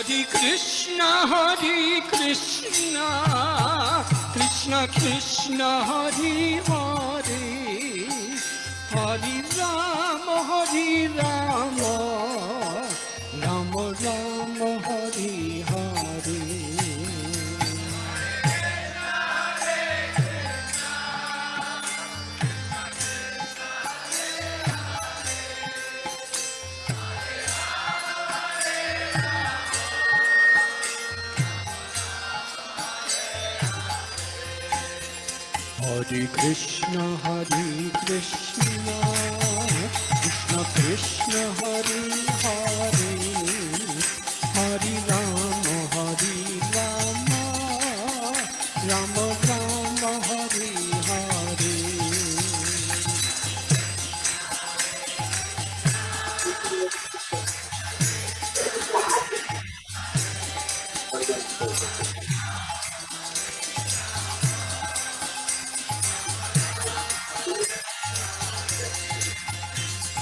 Hare Krishna, Krishna Krishna, Hare Hare, Hare Rama, Rama Rama, Hare Hare. Hare Krishna, Krishna Krishna, Hare Hare, Hare Rama, Rama Rama, Hare Hare.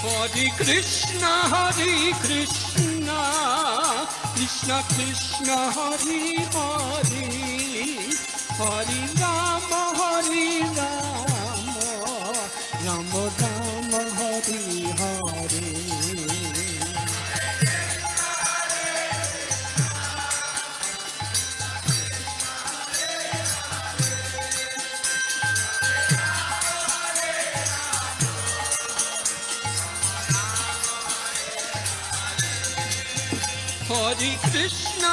Hare Krishna, Krishna Krishna, Hare Hare, Hare Rama, Rama Rama, Hare Hare. Hare Krishna,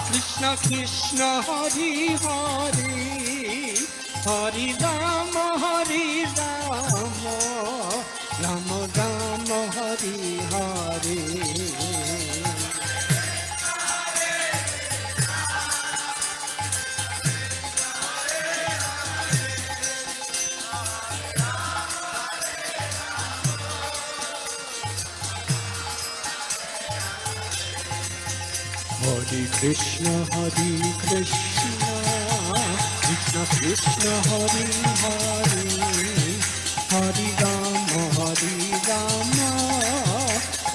Krishna Krishna, Hare Hare, Hare Rama, Rama Rama, Hare Hare. Hare Krishna, Krishna Krishna, Hare Hare, Hare Rama,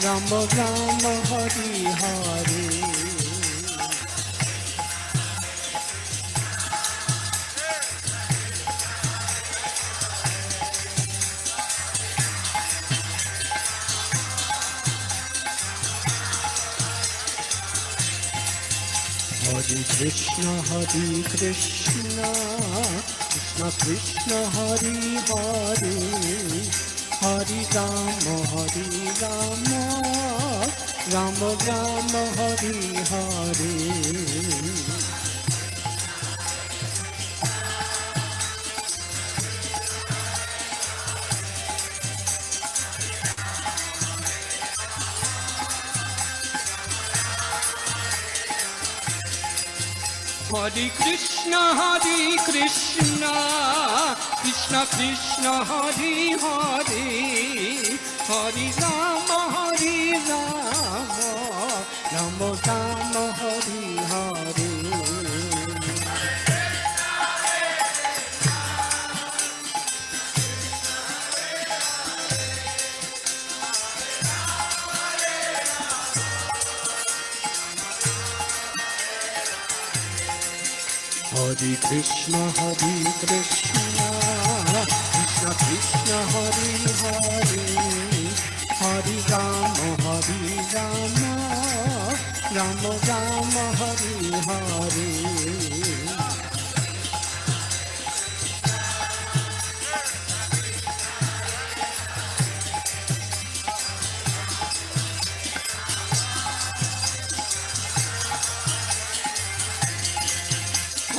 Rama Rama, Hare Hare. Hare Krishna, Krishna Krishna, Hare Hare, Hare Rama, Rama Rama, Hare Hare. Hare Krishna, Krishna Krishna, Hare Hare, Hare Rama, Rama Rama, Hare Hare. Hare Krishna, Krishna Krishna, Hare Hare, Hare Rama, Rama Rama, Hare Hare.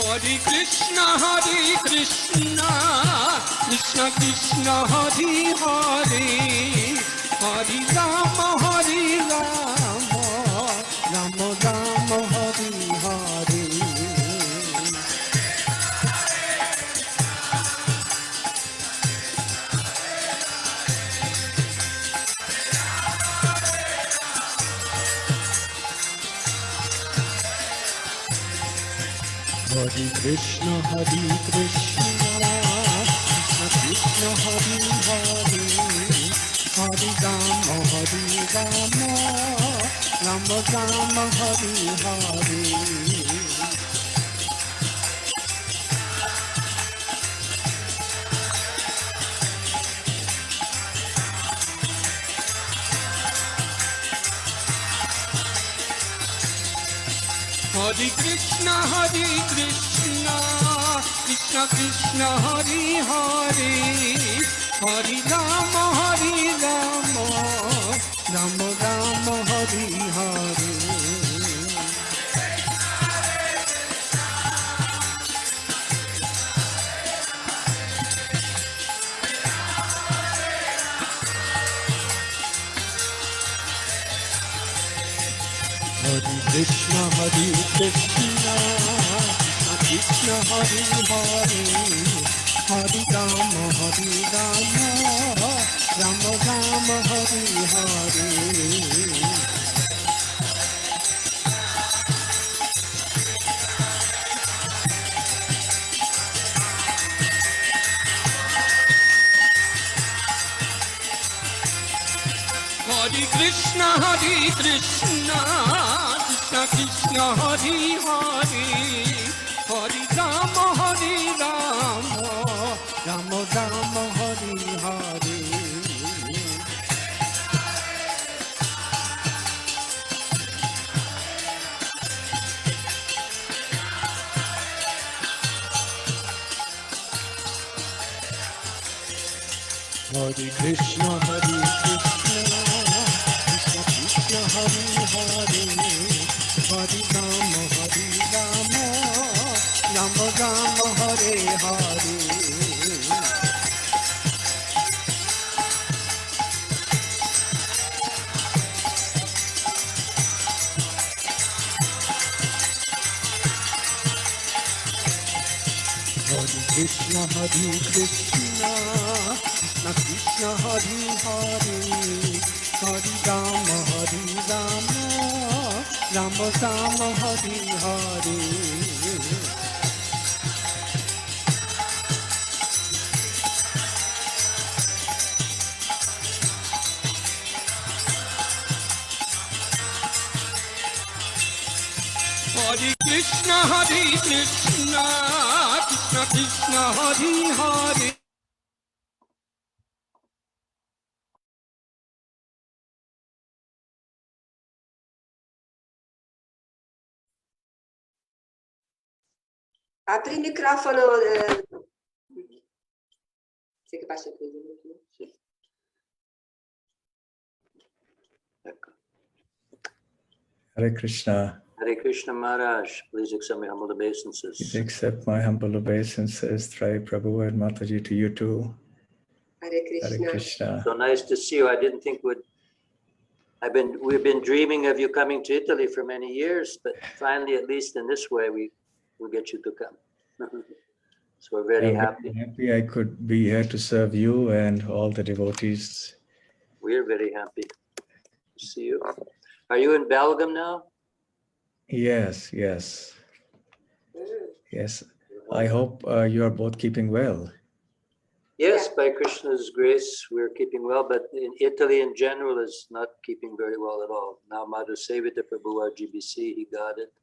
Hare Krishna, Krishna Krishna, Hare Hare, Hare Rama, Rama Rama, Hare Hare. Hare Krishna, Krishna Krishna, Hare Hare, Hare Rama, Rama Rama Hari Hari. Hare Krishna, Krishna Krishna, Hare Hare, Hare Rama, Rama Rama, Hare Hare. Hare Krishna, Krishna Krishna, Hare Hare, Hare Rama, Rama Rama, Hare Hare. Hare Krishna, Krishna Krishna, Hare Hare, Hare Rama, Rama Rama, Hare Hare. Hare Krishna, Krishna Krishna, Hare Hare, Hare Rama, Rama Rama, Hare Hare. Hare Krishna, Krishna Krishna, Hare Hare, Hare Rama, Rama Rama, Hare Hare. Hare Krishna, Krishna Krishna, Hare Hare. Apri il microfono. Sì, che passa qui. Sì. Ecco. Hare Krishna. Hare Krishna Maharaj, please accept my humble obeisances. Please accept my humble obeisances, Trai Prabhu and Mataji, to you too. Hare Krishna. Hare Krishna. So nice to see you. I didn't think we've been dreaming of you coming to Italy for many years, but finally, at least in this way, we'll get you to come. So we're very happy. Happy I could be here to serve you and all the devotees. We're very happy to see you. Are you in Belgium now? Yes. I hope you are both keeping well. Yes, by Krishna's grace, we're keeping well, but in Italy in general is not keeping very well at all. Now, Madhusevita Prabhu, our GBC, he got it.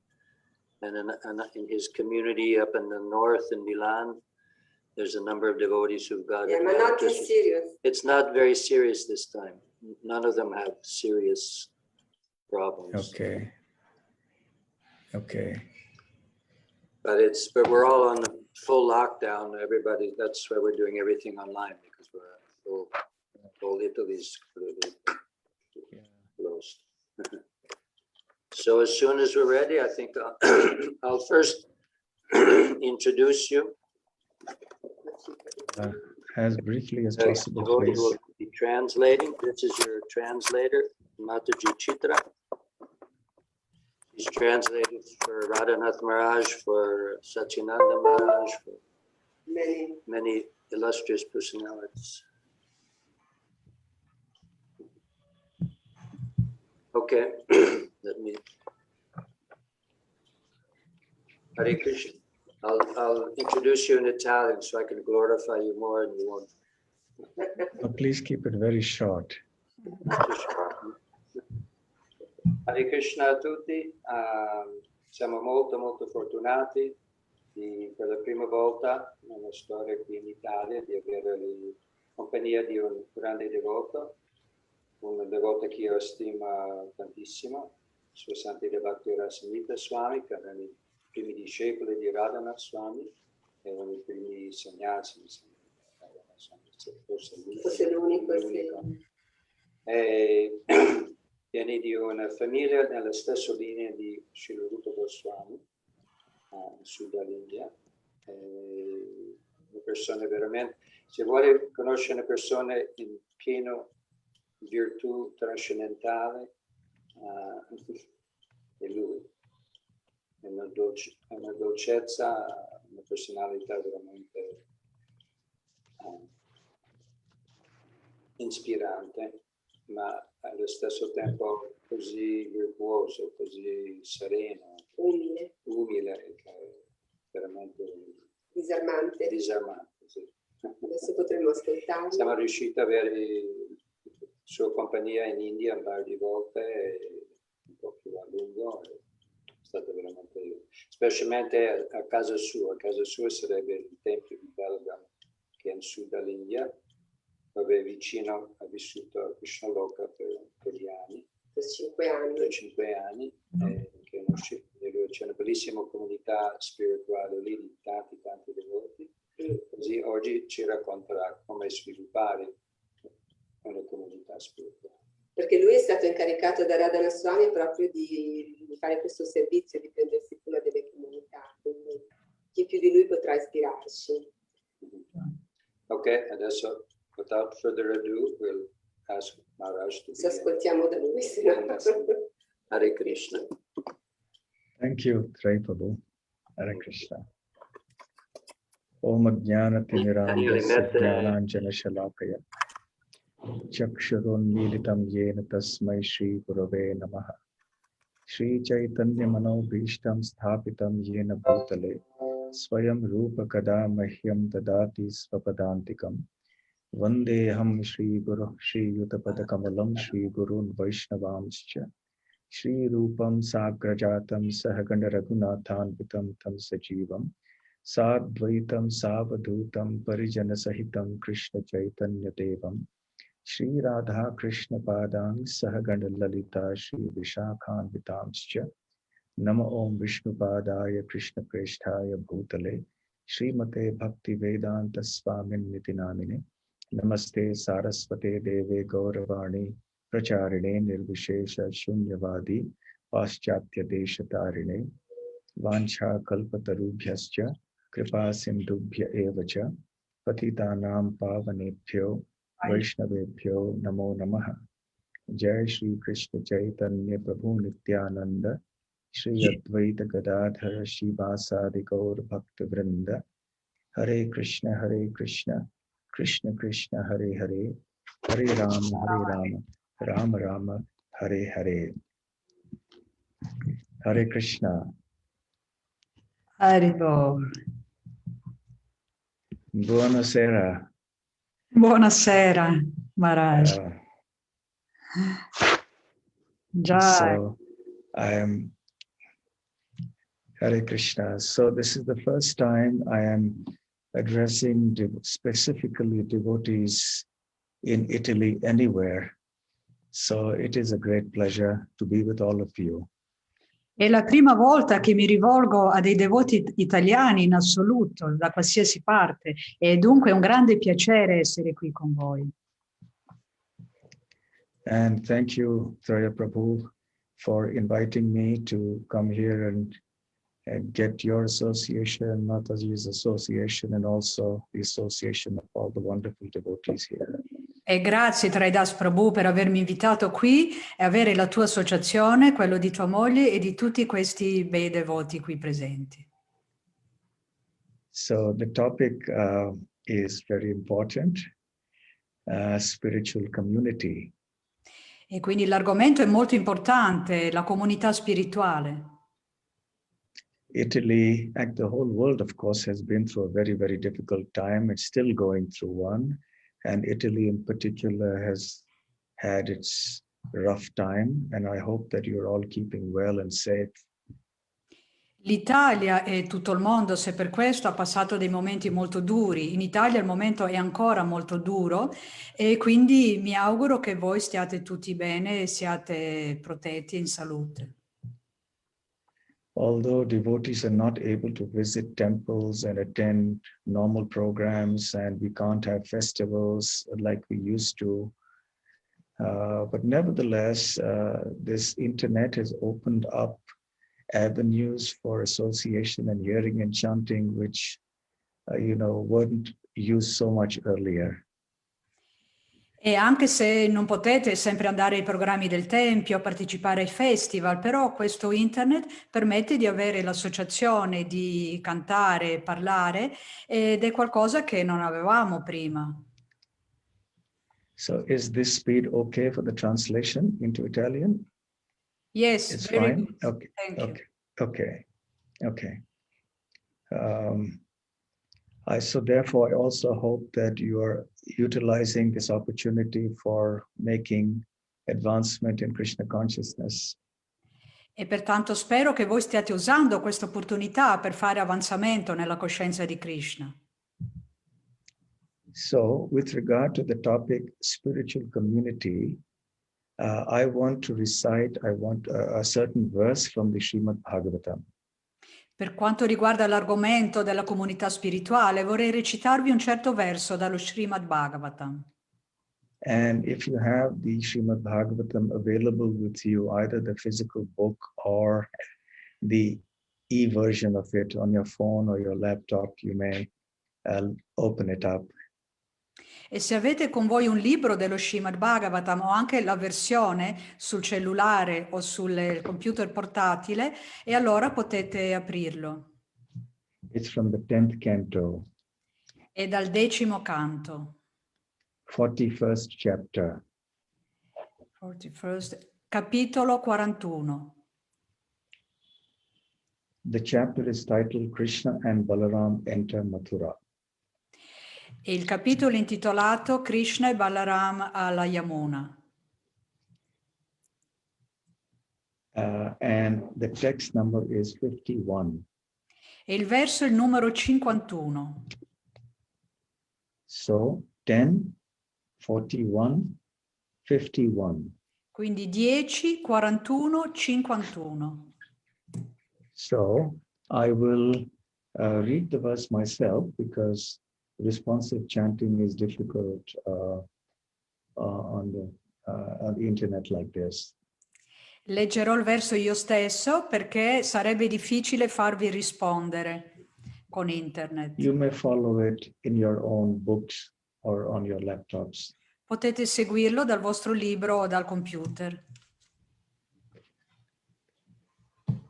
And in his community up in the north in Milan, there's a number of devotees who've got it. Yeah, but not too serious. It's not very serious this time. None of them have serious problems. Okay. But we're all on full lockdown. Everybody, that's why we're doing everything online, because we're whole Italy's closed. So as soon as we're ready, I think I'll first introduce you. As briefly as possible, Devotee please. will be translating. This is your translator, Mataji Chitra. He's translated for Radhanath Maharaj, for Satyananda Maharaj, for many illustrious personalities. Okay, let me. Hare Krishna. I'll introduce you in Italian so I can glorify you more and you won't. Please keep it very short. Hare Krishna a tutti, siamo molto fortunati per la prima volta nella storia qui in Italia di avere la compagnia di un grande devoto, un devoto che io stimo tantissimo, Suo Santità Bhaktirasamrta Swami, che erano i primi discepoli di Radhana Swami, erano i primi sannyasi, Forse l'unico, sì. E viene di una famiglia nella stessa linea di Srila Rupa Goswami, in Sud dall'India. Una persona veramente, se vuole conoscere una persona in pieno virtù trascendentale, è lui. È una dolcezza, una personalità veramente ispirante, ma allo stesso tempo così virtuoso, così sereno, umile, che è veramente disarmante. Sì. Adesso potremmo ascoltarlo. Siamo riusciti ad avere sua compagnia in India un paio di volte, un po' più a lungo, è stato veramente, specialmente a casa sua. A casa sua sarebbe il tempio di Belgam, che è in sud dall'India, dove vicino ha vissuto a Krishnaloka per gli anni. Per 5 anni. Per 5 anni. C'è una bellissima comunità spirituale lì di tanti devoti. Così oggi ci racconterà come sviluppare una comunità spirituale. Perché lui è stato incaricato da Radhana Swami proprio di fare questo servizio, di prendersi cura delle comunità. Quindi chi più di lui potrà ispirarci. Ok, adesso, without further ado, we'll ask Maharaj to Se ascoltiamo da lui. Hare Krishna. Thank you, Trai Prabhu. Hare Krishna. Om Jnanatimirandasya Jnananjana Shalakaya Chakshurunmilitam Yena Tasmai Shri Gurave Namaha Shri Chaitanya Manobhishtam Sthapitam Yena Bhutale Swayam Rupa Kada Mahyam Dadati Svapadantikam Vandeham Shri Guru Shri Yutapada Kamalam Shri Gurun Vaishnavamscha Shri Rupam Sagrajatam Sahaganda Raghunathanvitam Tam Sajivam Sadvaitam Savadhutam Parijana Sahitam Krishna Chaitanya Devam Shri Radha Krishna Padang Sahaganda Lalita Shri Vishakhanvitamscha Nama Om Vishnu Padaya Krishna Presthaya Bhutale Srimate Bhakti Vedanta Swamin Nitinamine Namaste Saraswate Deve Gauravani Pracharine Nirvishesha Shunyavadi Paschatya Deshatarine Vancha Kalpatarubhyascha Kripa Sindubhya Evacha Patitanam Pavanebhyo Vaishnavebhyo Namo Namaha Jai Shri Krishna Chaitanya Prabhu Nityananda Shri Advaita Gadadhara Shivasadi Gaur Bhakta Vrinda Hare Krishna Krishna Krishna Hare Hare Hare Rama Rama Rama Hare Hare Hare Krishna. Haribo. Buonasera. Buonasera, Maharaj. So I am Hare Krishna. So this is the first time I am addressing specifically devotees in Italy anywhere. So it is a great pleasure to be with all of you. È la prima volta che mi rivolgo a dei devoti italiani in assoluto, da qualsiasi parte, e dunque è un grande piacere essere qui con voi. And thank you, Traya Prabhu, for inviting me to come here and get your association, Mataji's association, and also the association of all the wonderful devotees here. E grazie Traidas Prabhu per avermi invitato qui e avere la tua associazione, quello di tua moglie e di tutti questi bei devoti qui presenti. So the topic is very important, spiritual community. E quindi l'argomento è molto importante, la comunità spirituale. Italy, and the whole world, of course, has been through a very, very difficult time. It's still going through one. And Italy in particular has had its rough time, and I hope that you're all keeping well and safe. L'Italia e tutto il mondo, se per questo, ha passato dei momenti molto duri. In Italia il momento è ancora molto duro e quindi mi auguro che voi stiate tutti bene e siate protetti e in salute. Although devotees are not able to visit temples and attend normal programs, and we can't have festivals like we used to, but nevertheless, this internet has opened up avenues for association and hearing and chanting, which, weren't used so much earlier. E anche se non potete sempre andare ai programmi del Tempio, partecipare ai festival, però questo internet permette di avere l'associazione, di cantare, parlare, ed è qualcosa che non avevamo prima. So is this speed okay for the translation into Italian? Yes, It's very fine? good. Okay, Thank you. okay. So therefore, I also hope that you are utilizing this opportunity for making advancement in Krishna consciousness. E pertanto spero che voi stiate usando questa opportunità per fare avanzamento nella coscienza di Krishna. So with regard to the topic spiritual community, I want to recite a certain verse from the Srimad Bhagavatam. Per quanto riguarda l'argomento della comunità spirituale, vorrei recitarvi un certo verso dallo Srimad Bhagavatam. And if you have the Srimad Bhagavatam available with you, either the physical book or the e-version of it on your phone or your laptop, you may open it up. E se avete con voi un libro dello Srimad Bhagavatam o anche la versione sul cellulare o sul computer portatile, e allora potete aprirlo. It's from the 10th canto, È dal 10° canto. 41st chapter. 41st, capitolo 41. The chapter is titled Krishna and Balaram Enter Mathura. E il capitolo è intitolato Krishna e Balaram alla Yamuna. And the text number is 51. E il verso è il numero 51. So 10, 41, 51. Quindi 10, 41, 51. So I will read the verse myself because responsive chanting is difficult on the internet like this. Leggerò il verso io stesso perché sarebbe difficile farvi rispondere con internet. You may follow it in your own books or on your laptops. Potete seguirlo dal vostro libro o dal computer.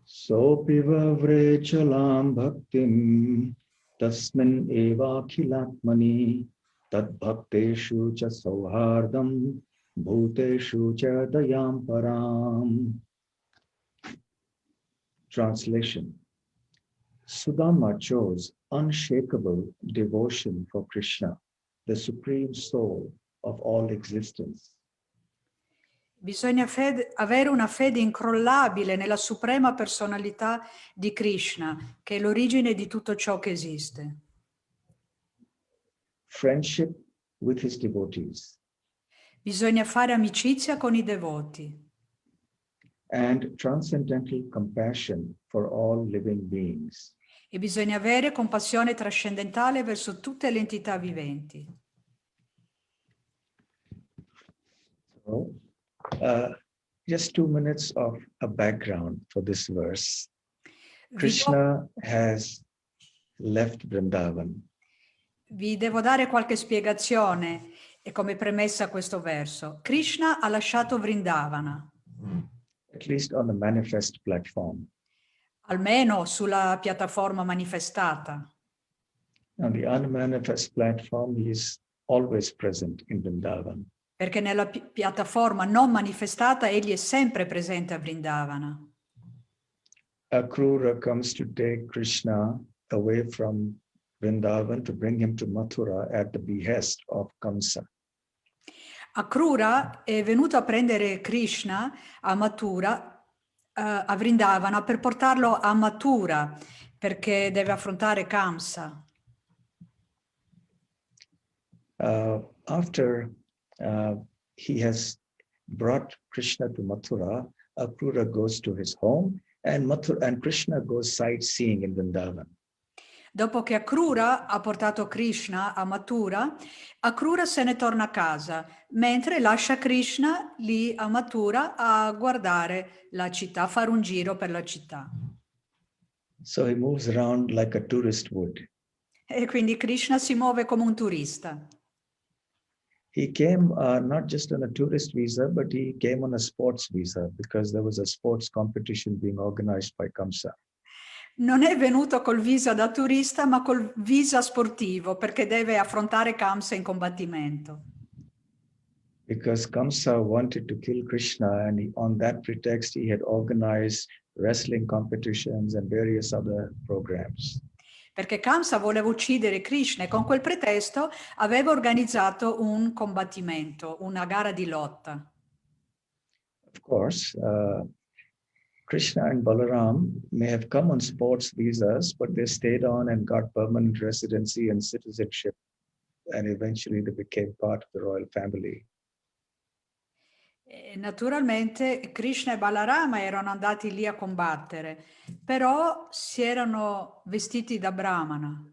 Sopiva vrechalam bhaktim tasmin eva khilatmani tad bhakteshu cha sauhardam bhuteshu cha dayam param. Translation. Sudama chose unshakable devotion for Krishna, the supreme soul of all existence. Bisogna avere una fede incrollabile nella suprema personalità di Krishna, che è l'origine di tutto ciò che esiste. Friendship with his devotees. Bisogna fare amicizia con i devoti. And transcendental compassion for all living beings. E bisogna avere compassione trascendentale verso tutte le entità viventi. So, just 2 minutes of a background for this verse. Krishna has left Vrindavan. Vi devo dare qualche spiegazione e come premessa a questo verso. Krishna ha lasciato Vrindavana. At least on the manifest platform. Almeno sulla piattaforma manifestata. On the unmanifest platform, he is always present in Vrindavan. Perché nella piattaforma non manifestata egli è sempre presente a Vrindavana. Akrura comes to take Krishna away from Vrindavan to bring him to Mathura at the behest of Kamsa. Akrura è venuto a prendere Krishna a Mathura, a Vrindavana, per portarlo a Mathura, perché deve affrontare Kamsa. After he has brought Krishna to Mathura, Akrura goes to his home, and Krishna goes sightseeing in Vrindavan. Dopo che Akrura ha portato Krishna a Mathura, Akrura se ne torna a casa, mentre lascia Krishna lì a Mathura a guardare la città, a fare un giro per la città. So he moves around like a tourist would. E quindi Krishna si muove come un turista. He came not just on a tourist visa, but he came on a sports visa because there was a sports competition being organized by Kamsa. Non è venuto col visa da turista, ma col visa sportivo, perché deve affrontare Kamsa in combattimento. Because Kamsa wanted to kill Krishna, and on that pretext, he had organized wrestling competitions and various other programs. Perché Kamsa voleva uccidere Krishna e con quel pretesto aveva organizzato un combattimento, una gara di lotta. Of course, Krishna and Balaram may have come on sports visas, but they stayed on and got permanent residency and citizenship, and eventually they became part of the royal family. E naturalmente Krishna e Balarama erano andati lì a combattere, però si erano vestiti da brahmana.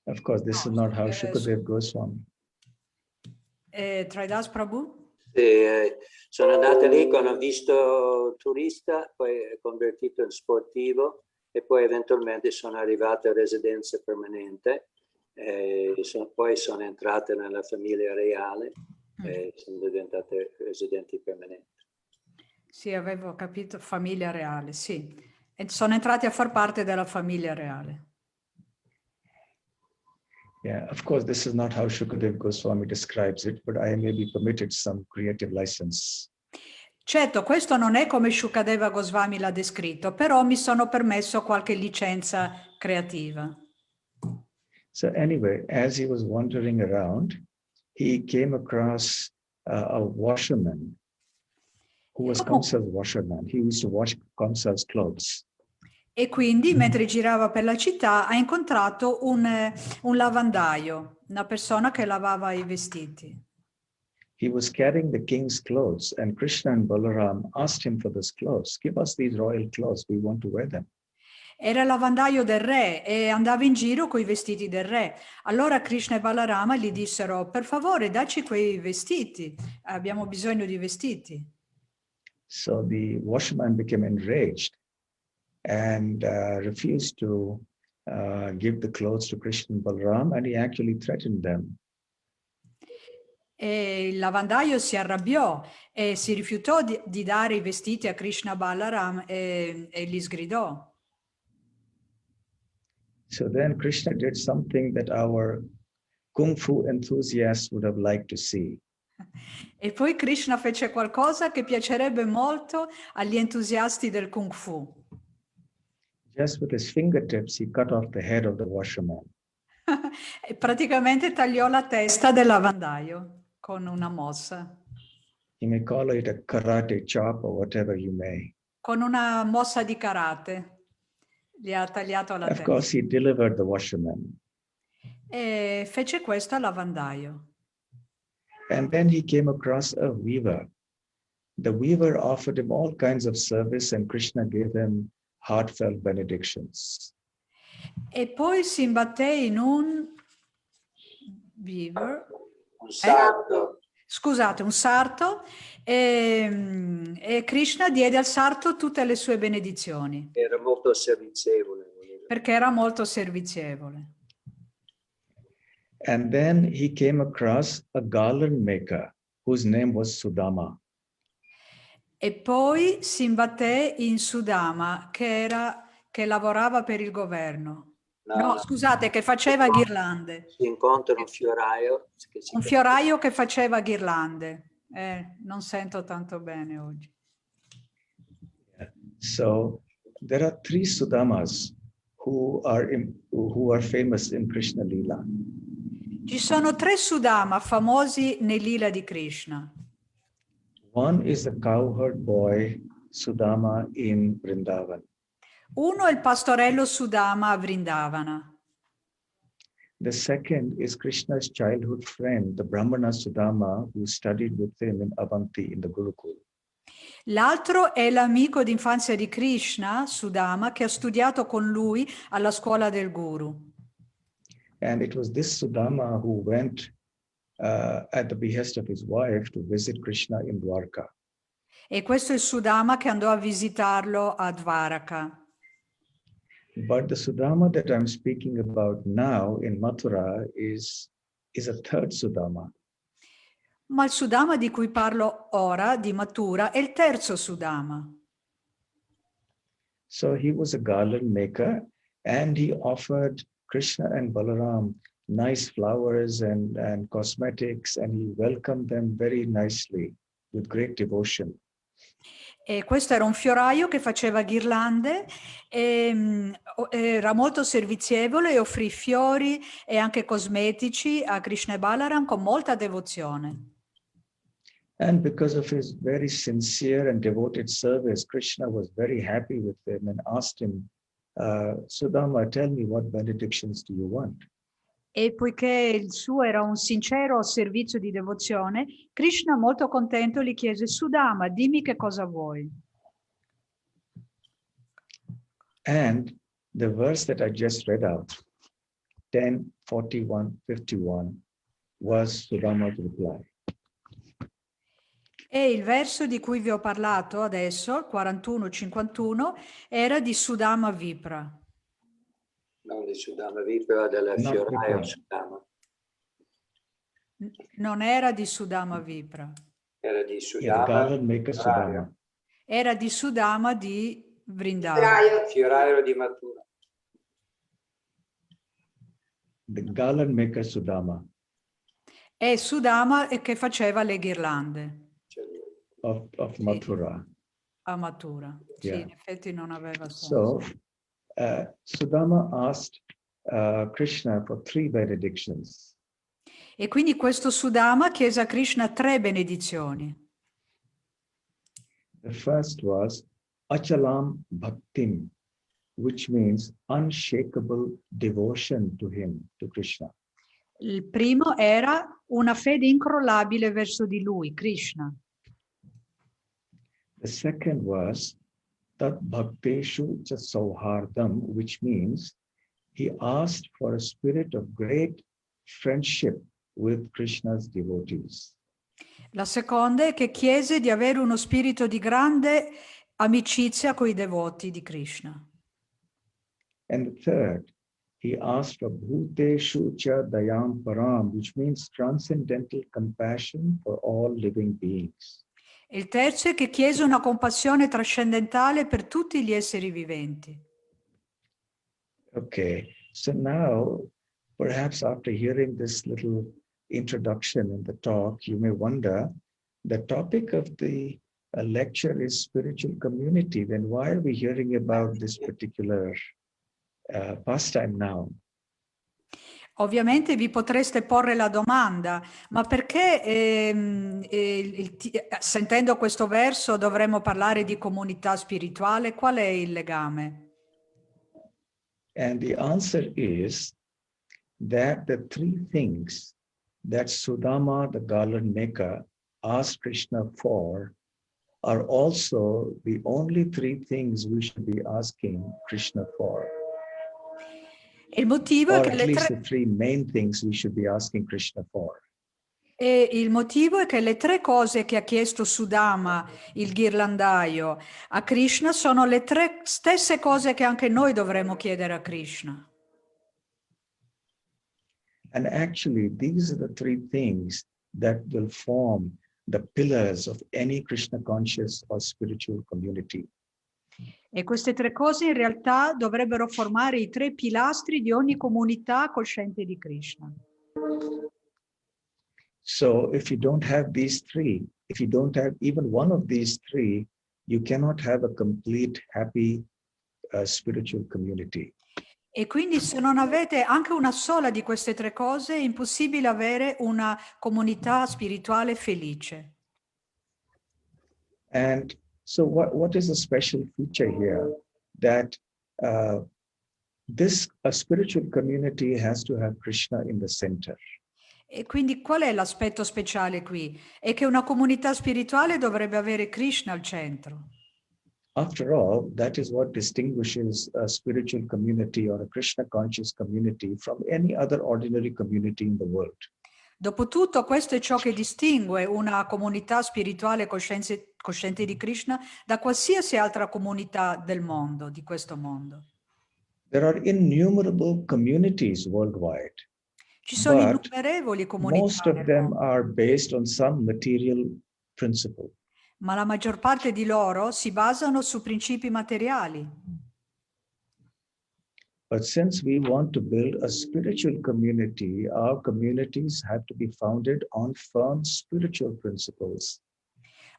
Of course, this is not how Shukadev Goswami. Traidas Prabhu? Sono andata lì con un visto turista, poi convertito in sportivo e poi eventualmente sono arrivato a residenza permanente. Poi sono entrate nella famiglia reale e sono diventate residenti permanenti. Sì, avevo capito, famiglia reale, sì. E sono entrati a far parte della famiglia reale. Yeah, of course, this is not how Shukadev Goswami describes it, but I may be permitted some creative license. Certo, questo non è come Shukadeva Goswami l'ha descritto, però mi sono permesso qualche licenza creativa. So anyway, as he was wandering around, he came across a washerman who was Kamsa's washerman. He used to wash Kamsa's clothes. E quindi, mentre girava per la città, ha incontrato un lavandaio, una persona che lavava i vestiti. He was carrying the king's clothes, and Krishna and Balaram asked him for those clothes. Give us these royal clothes. We want to wear them. Era il lavandaio del re e andava in giro con i vestiti del re. Allora Krishna e Balarama gli dissero: per favore, dacci quei vestiti, abbiamo bisogno di vestiti. So the washerman became enraged and refused to give the clothes to Krishna and Balaram, and he actually threatened them. E il lavandaio si arrabbiò e si rifiutò di dare i vestiti a Krishna Balaram e li sgridò. So then Krishna did something that our Kung Fu enthusiasts would have liked to see. E poi Krishna fece qualcosa che piacerebbe molto agli entusiasti del Kung Fu. Just with his fingertips, he cut off the head of the washerman. E praticamente tagliò la testa del lavandaio con una mossa. You may call it a karate chop or whatever you may. Con una mossa di karate gli ha tagliato la Of testa. course, he delivered the washerman. E fece questo al lavandaio. And then he came across a weaver. The weaver offered him all kinds of service, and Krishna gave him heartfelt benedictions. E poi si imbatté in un beaver. Un sarto. Scusate, un sarto, e Krishna diede al sarto tutte le sue benedizioni. Era molto servizievole. Perché era molto servizievole. And then he came across a garland maker whose name was Sudama. E poi si imbatté in Sudama, che lavorava per il governo. No, scusate, che faceva ghirlande. Si incontra un fioraio. Un fioraio che faceva ghirlande. Non sento tanto bene oggi. So there are three Sudamas who are famous in Krishna Lila. Ci sono 3 Sudama famosi nei lila di Krishna. One is the cowherd boy Sudama in Vrindavan. Uno è il pastorello Sudama a Vrindavana. The second is Krishna's childhood friend, the Brahmana Sudama, who studied with him in Avanti in the Gurukul. L'altro è l'amico d'infanzia di Krishna, Sudama, che ha studiato con lui alla scuola del Guru. And it was this Sudama who went at the behest of his wife to visit Krishna in Dwarka. E questo è il Sudama che andò a visitarlo a Dvaraka. But the Sudama that I'm speaking about now in Mathura is a third Sudama. Ma il Sudama di cui parlo ora, di Mathura, è il terzo Sudama. So he was a garland maker and he offered Krishna and Balaram nice flowers and cosmetics, and he welcomed them very nicely with great devotion. E questo era un fioraio che faceva ghirlande, era molto servizievole e offrì fiori e anche cosmetici a Krishna e Balaram con molta devozione. And because of his very sincere and devoted service, Krishna was very happy with him and asked him, Sudama, tell me, what benedictions do you want? E poiché il suo era un sincero servizio di devozione, Krishna, molto contento, gli chiese: Sudama, dimmi che cosa vuoi. And the verse that I just read out, 10:41-51, was Sudama's reply. E il verso di cui vi ho parlato adesso, 41-51, era di Sudama Vipra. Non di Sudama Vipra, del No, fioraio Vipra. Sudama. Non era di Sudama Vipra. Era di Yeah, the Sudama. garland maker Sudama. Era di Sudama di Vrindavana. Fioraio. Fioraio di Mathura. The garland maker Sudama È Sudama che faceva le ghirlande of Mathura. a Mathura. Sì, Yeah. in effetti non aveva senso. So Sudama asked Krishna for 3 benedictions. E quindi questo Sudama chiese a Krishna 3 benedizioni. The first was Achalam Bhaktim, which means unshakable devotion to him, to Krishna. Il primo era una fede incrollabile verso di lui, Krishna. The second was Tat Bhakteshu Cha Sauhardam, which means he asked for a spirit of great friendship with Krishna's devotees. La seconda è che chiese di avere uno spirito di grande amicizia con i devoti di Krishna. And the third, he asked for Bhuteshu Cha Dayam Param, which means transcendental compassion for all living beings. E il terzo è che chiese una compassione trascendentale per tutti gli esseri viventi. Okay, so now perhaps after hearing this little introduction in the talk, you may wonder, the topic of the lecture is spiritual community. Then why are we hearing about this particular pastime now? Ovviamente vi potreste porre la domanda, ma perché sentendo questo verso dovremmo parlare di comunità spirituale? Qual è il legame? And the answer is that the 3 things that Sudama, the garland maker, asked Krishna for are also the only 3 things we should be asking Krishna for. Il motivo, Or è che at le least tre, the 3 main things we should be asking Krishna for. e il motivo è che le 3 cose che ha chiesto Sudama, il ghirlandaio, a Krishna sono le 3 stesse cose che anche noi dovremmo chiedere a Krishna. And actually, these are the 3 things that will form the pillars of any Krishna conscious or spiritual community. E queste 3 cose in realtà dovrebbero formare i 3 pilastri di ogni comunità cosciente di Krishna. So if you don't have these 3, if you don't have even one of these 3, you cannot have a complete, happy spiritual community. E quindi se non avete anche una sola di queste tre cose, è impossibile avere una comunità spirituale felice. And so what is the special feature here? That a spiritual community has to have Krishna in the center. E quindi qual è l'aspetto speciale qui? È che una comunità spirituale dovrebbe avere Krishna al centro. After all, that is what distinguishes a spiritual community or a Krishna conscious community from any other ordinary community in the world. Dopotutto, questo è ciò che distingue una comunità spirituale cosciente di Krishna da qualsiasi altra comunità del mondo, di questo mondo. There are innumerable communities worldwide, Ci sono but innumerevoli comunità most of nel them mondo, are based on some material principle. ma la maggior parte di loro si basano su principi materiali. But since we want to build a spiritual community, our communities have to be founded on firm spiritual principles.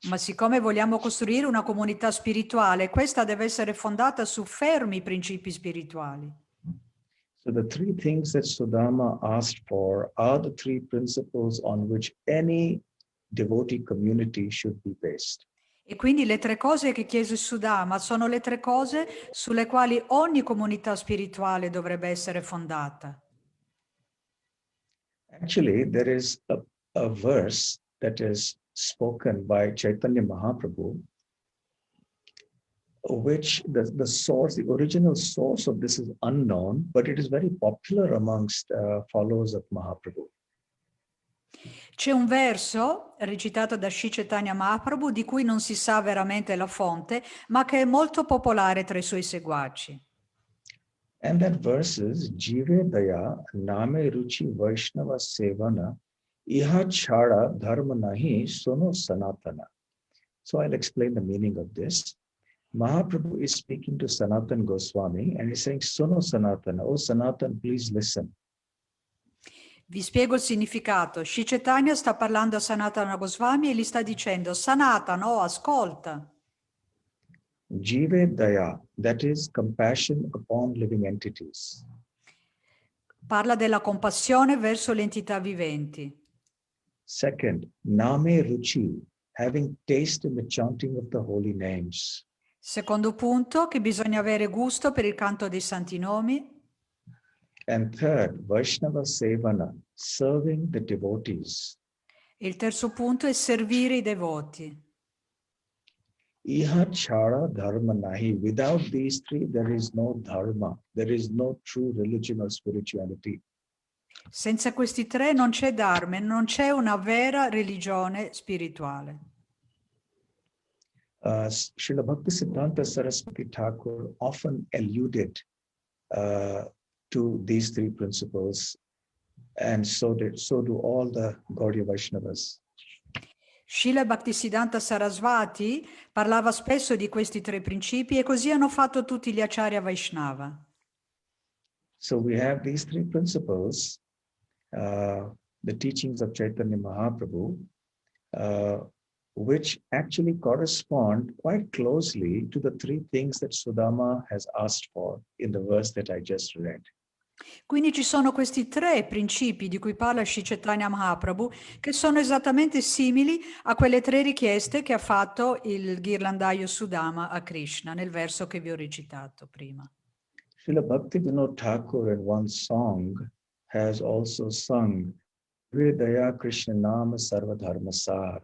Ma siccome vogliamo costruire una comunità spirituale, questa deve essere fondata su fermi principi spirituali. So the three things that Sudama asked for are the three principles on which any devotee community should be based. E quindi le tre cose che chiese Sudama sono le tre cose sulle quali ogni comunità spirituale dovrebbe essere fondata. Actually, there is a verse that is spoken by Chaitanya Mahaprabhu, which the source, the original source of this is unknown, but it is very popular amongst followers of Mahaprabhu. C'è un verso recitato da Sri Chaitanya Mahaprabhu di cui non si sa veramente la fonte, ma che è molto popolare tra i suoi seguaci. And that verse is Jive Daya Name Ruchi Vaishnava Sevana Iha Chara Dharma Nahi Sono Sanatana. So I'll explain the meaning of this. Mahaprabhu is speaking to Sanatan Goswami and he's saying, Sono Sanatana, oh Sanatan, please listen. Vi spiego il significato. Sri Chaitanya sta parlando a Sanatana Goswami e gli sta dicendo: Sanatana, oh, ascolta. Jive Daya, that is compassion upon living entities. Parla della compassione verso le entità viventi. Second, Name Ruchi, having taste in the chanting of the holy names. Secondo punto, che bisogna avere gusto per il canto dei santi nomi. And third, Vaishnava Sevana, serving the devotees. E il terzo punto è servire i devoti. Iha Chara Dharma Nahi. Without these three, there is no dharma. There is no true religion or spirituality. Senza questi tre non c'è dharma, non c'è una vera religione spirituale. Srila Bhaktisiddhanta Saraswati Thakur often alluded to these three principles, and so do all the Gaudiya Vaishnavas. Srila Bhaktisiddhanta Saraswati parlava spesso di questi tre principi e così hanno fatto tutti gli Acharya Vaishnava. So we have these three principles, the teachings of Chaitanya Mahaprabhu, which actually correspond quite closely to the three things that Sudama has asked for in the verse that I just read. Quindi ci sono questi tre principi di cui parla Sri Chaitanya Mahaprabhu che sono esattamente simili a quelle tre richieste che ha fatto il ghirlandaio Sudama a Krishna nel verso che vi ho recitato prima. Srila Bhaktivinoda Thakur in one song has also sung Hridaya Krishna Nama Sarva Dharma Sar,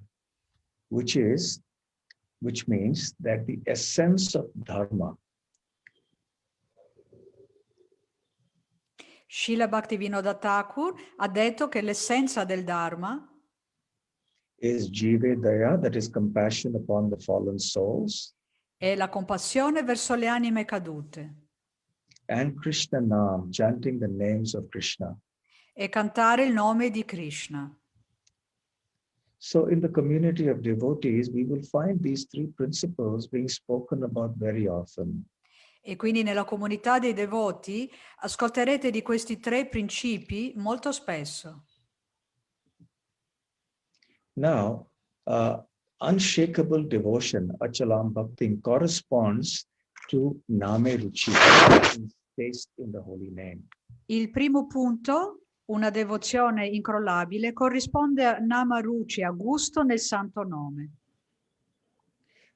which means that the essence of dharma Srila Bhaktivinoda Thakur ha detto che l'essenza del Dharma is Jive Daya, that is compassion upon the fallen souls, è la compassione verso le anime cadute and Krishna Nam, chanting the names of Krishna. e cantare il nome di Krishna. So in the community of devotees, we will find these three principles being spoken about very often. E quindi nella comunità dei devoti ascolterete di questi tre principi molto spesso. Now, unshakable devotion, Achalam Bhakti, corresponds to Name Ruchi, taste in the holy name. Il primo punto, una devozione incrollabile, corrisponde a Nama Ruci, a gusto nel santo nome.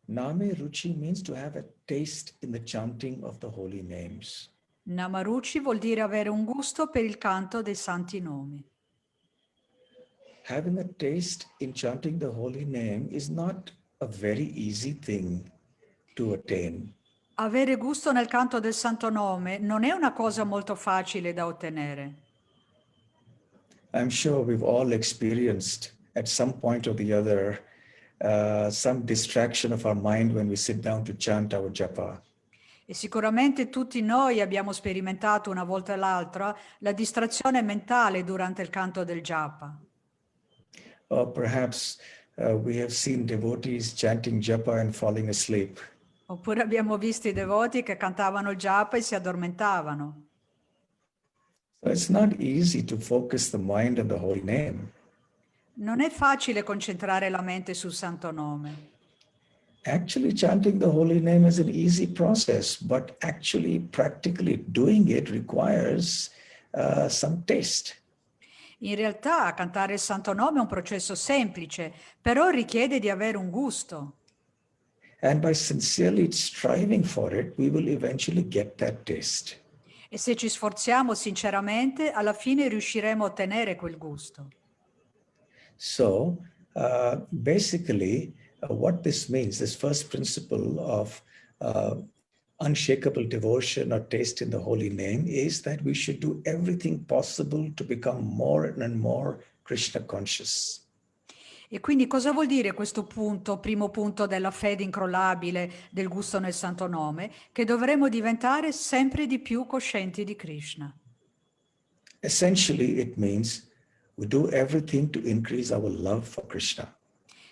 Name Ruchi means to have a taste in the chanting of the holy names. Nama Ruci vuol dire avere un gusto per il canto dei santi nomi. Having a taste in chanting the holy name is not a very easy thing to attain. Avere gusto nel canto del santo nome non è una cosa molto facile da ottenere. I'm sure we've all experienced at some point or the other some distraction of our mind when we sit down to chant our japa. E sicuramente tutti noi abbiamo sperimentato una volta e l'altra la distrazione mentale durante il canto del japa. Or perhaps we have seen devotees chanting japa and falling asleep. Oppure abbiamo visto i devoti che cantavano il japa e si addormentavano. So it's not easy to focus the mind on the holy name. Non è facile concentrare la mente sul santo nome. Actually, chanting the holy name is an easy process, but actually practically doing it requires some taste. In realtà cantare il santo nome è un processo semplice, però richiede di avere un gusto. And by sincerely striving for it, we will eventually get that taste. E se ci sforziamo sinceramente, alla fine riusciremo a ottenere quel gusto. So basically, what this means, this first principle of unshakable devotion or taste in the holy name, is that we should do everything possible to become more and more Krishna conscious. E quindi cosa vuol dire questo punto, primo punto della fede incrollabile, del gusto nel santo nome? Che dovremo diventare sempre di più coscienti di Krishna. Essentially, it means we do everything to increase our love for Krishna.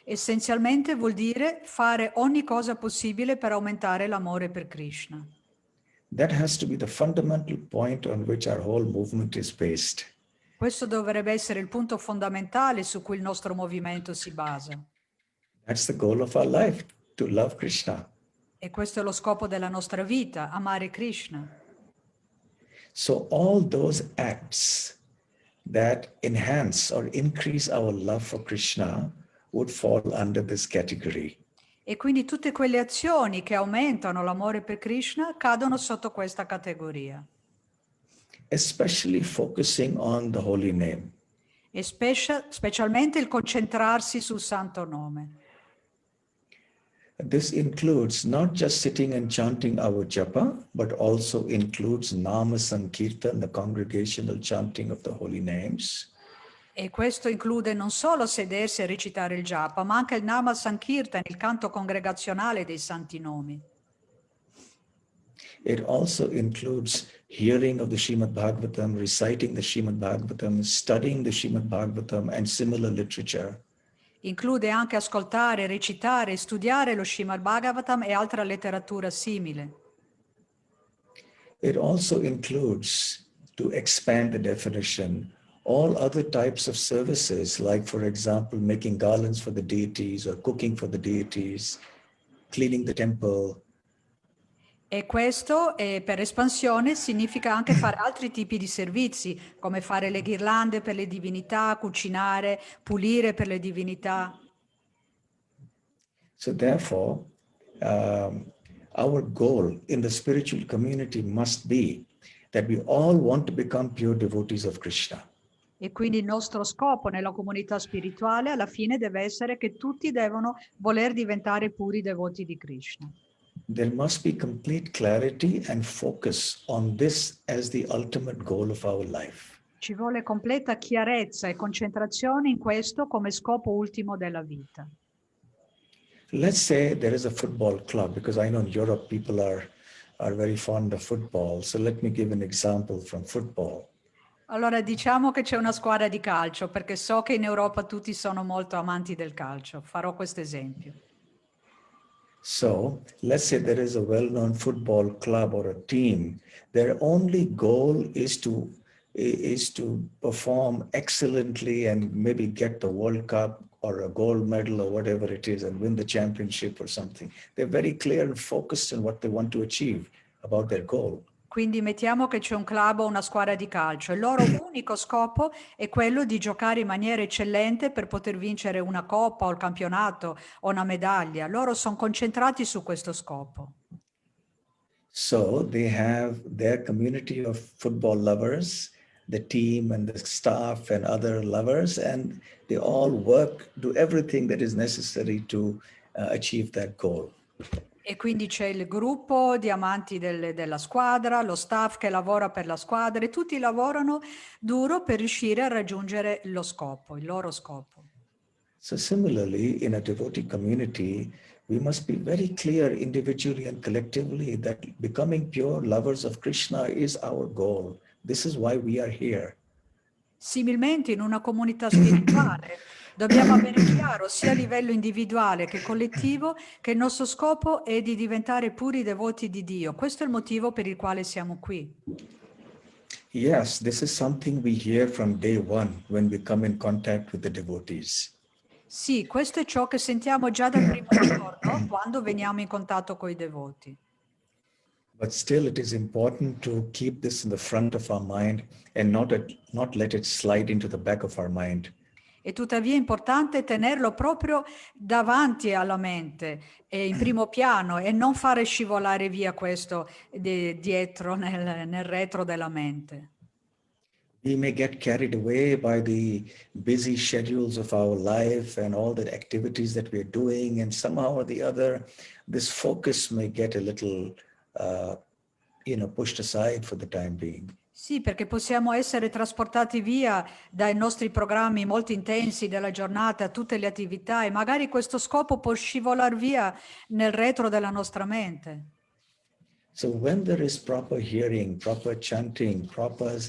Essenzialmente vuol dire fare ogni cosa possibile per aumentare l'amore per Krishna. That has to be the fundamental point on which our whole movement is based. Questo dovrebbe essere il punto fondamentale su cui il nostro movimento si basa. That's the goal of our life, to love Krishna. E questo è lo scopo della nostra vita, amare Krishna. So all those acts that enhance or increase our love for Krishna would fall under this category. E quindi tutte quelle azioni che aumentano l'amore per Krishna cadono sotto questa categoria. Especially focusing on the holy name. E specialmente il concentrarsi sul santo nome. This includes not just sitting and chanting our japa, but also includes nama sankirtan, the congregational chanting of the holy names. E questo include non solo sedersi e recitare il japa, ma anche il nama sankirtan, il canto congregazionale dei santi nomi. It also includes hearing of the Srimad Bhagavatam, reciting the Srimad Bhagavatam, studying the Srimad Bhagavatam and similar literature. Include anche ascoltare, recitare e studiare lo Srimad Bhagavatam e altra letteratura simile. It also includes, to expand the definition, all other types of services, like, for example, making garlands for the deities or cooking for the deities, cleaning the temple. E questo, per espansione, significa anche fare altri tipi di servizi, come fare le ghirlande per le divinità, cucinare, pulire per le divinità. So therefore, our goal in the spiritual community must be that we all want to become pure devotees of Krishna. E quindi il nostro scopo nella comunità spirituale alla fine deve essere che tutti devono voler diventare puri devoti di Krishna. There must be complete clarity and focus on this as the ultimate goal of our life. Ci vuole completa chiarezza e concentrazione in questo come scopo ultimo della vita. Let's say there is a football club, because I know in Europe people are very fond of football. So let me give an example from football. Allora diciamo che c'è una squadra di calcio, perché so che in Europa tutti sono molto amanti del calcio. Farò questo esempio. So let's say there is a well-known football club or a team. Their only goal is to perform excellently and maybe get the World Cup or a gold medal or whatever it is and win the championship or something. They're very clear and focused on what they want to achieve about their goal. Quindi mettiamo che c'è un club o una squadra di calcio. Il loro unico scopo è quello di giocare in maniera eccellente per poter vincere una coppa o il campionato o una medaglia. Loro sono concentrati su questo scopo. So they have their community of football lovers, the team and the staff and other lovers, and they all work, do everything that is necessary to achieve that goal. E quindi c'è il gruppo di amanti della squadra, lo staff che lavora per la squadra e tutti lavorano duro per riuscire a raggiungere lo scopo, il loro scopo. So similarly, in a devotee community, we must be very clear individually and collectively that becoming pure lovers of Krishna is our goal. This is why we are here. Similmente in una comunità spirituale dobbiamo avere chiaro sia a livello individuale che collettivo che il nostro scopo è di diventare puri devoti di Dio. Questo è il motivo per il quale siamo qui. Yes, this is something we hear from day one when we come in contact with the devotees. Sì, questo è ciò che sentiamo già dal primo giorno quando veniamo in contatto con i devoti. But still, it is important to keep this in the front of our mind and not let it slide into the back of our mind. E tuttavia è importante tenerlo proprio davanti alla mente e in primo piano e non fare scivolare via questo dietro nel retro della mente. We may get carried away by the busy schedules of our life and all the activities that we're doing, and somehow or the other, this focus may get a little, pushed aside for the time being. Sì, perché possiamo essere trasportati via dai nostri programmi molto intensi della giornata, tutte le attività, e magari questo scopo può scivolare via nel retro della nostra mente. So when there is proper hearing, proper chanting, proper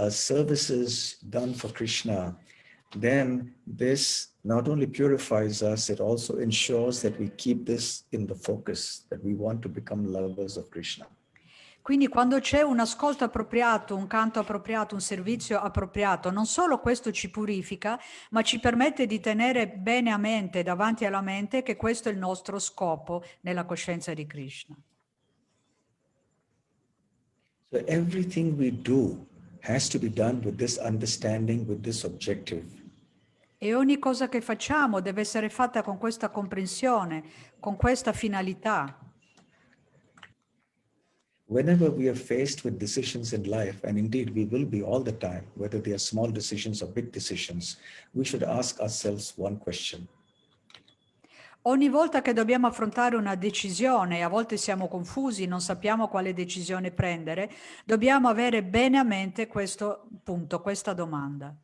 services done for Krishna, then this not only purifies us, it also ensures that we keep this in the focus, that we want to become lovers of Krishna. Quindi quando c'è un ascolto appropriato, un canto appropriato, un servizio appropriato, non solo questo ci purifica, ma ci permette di tenere bene a mente, davanti alla mente, che questo è il nostro scopo nella coscienza di Krishna. So everything we do has to be done with this understanding, with this objective. E ogni cosa che facciamo deve essere fatta con questa comprensione, con questa finalità. Whenever we are faced with decisions in life, and indeed we will be all the time, whether they are small decisions or big decisions, we should ask ourselves one question. Ogni volta che dobbiamo affrontare una decisione, e a volte siamo confusi, non sappiamo quale decisione prendere, dobbiamo avere bene a mente questo punto, questa domanda.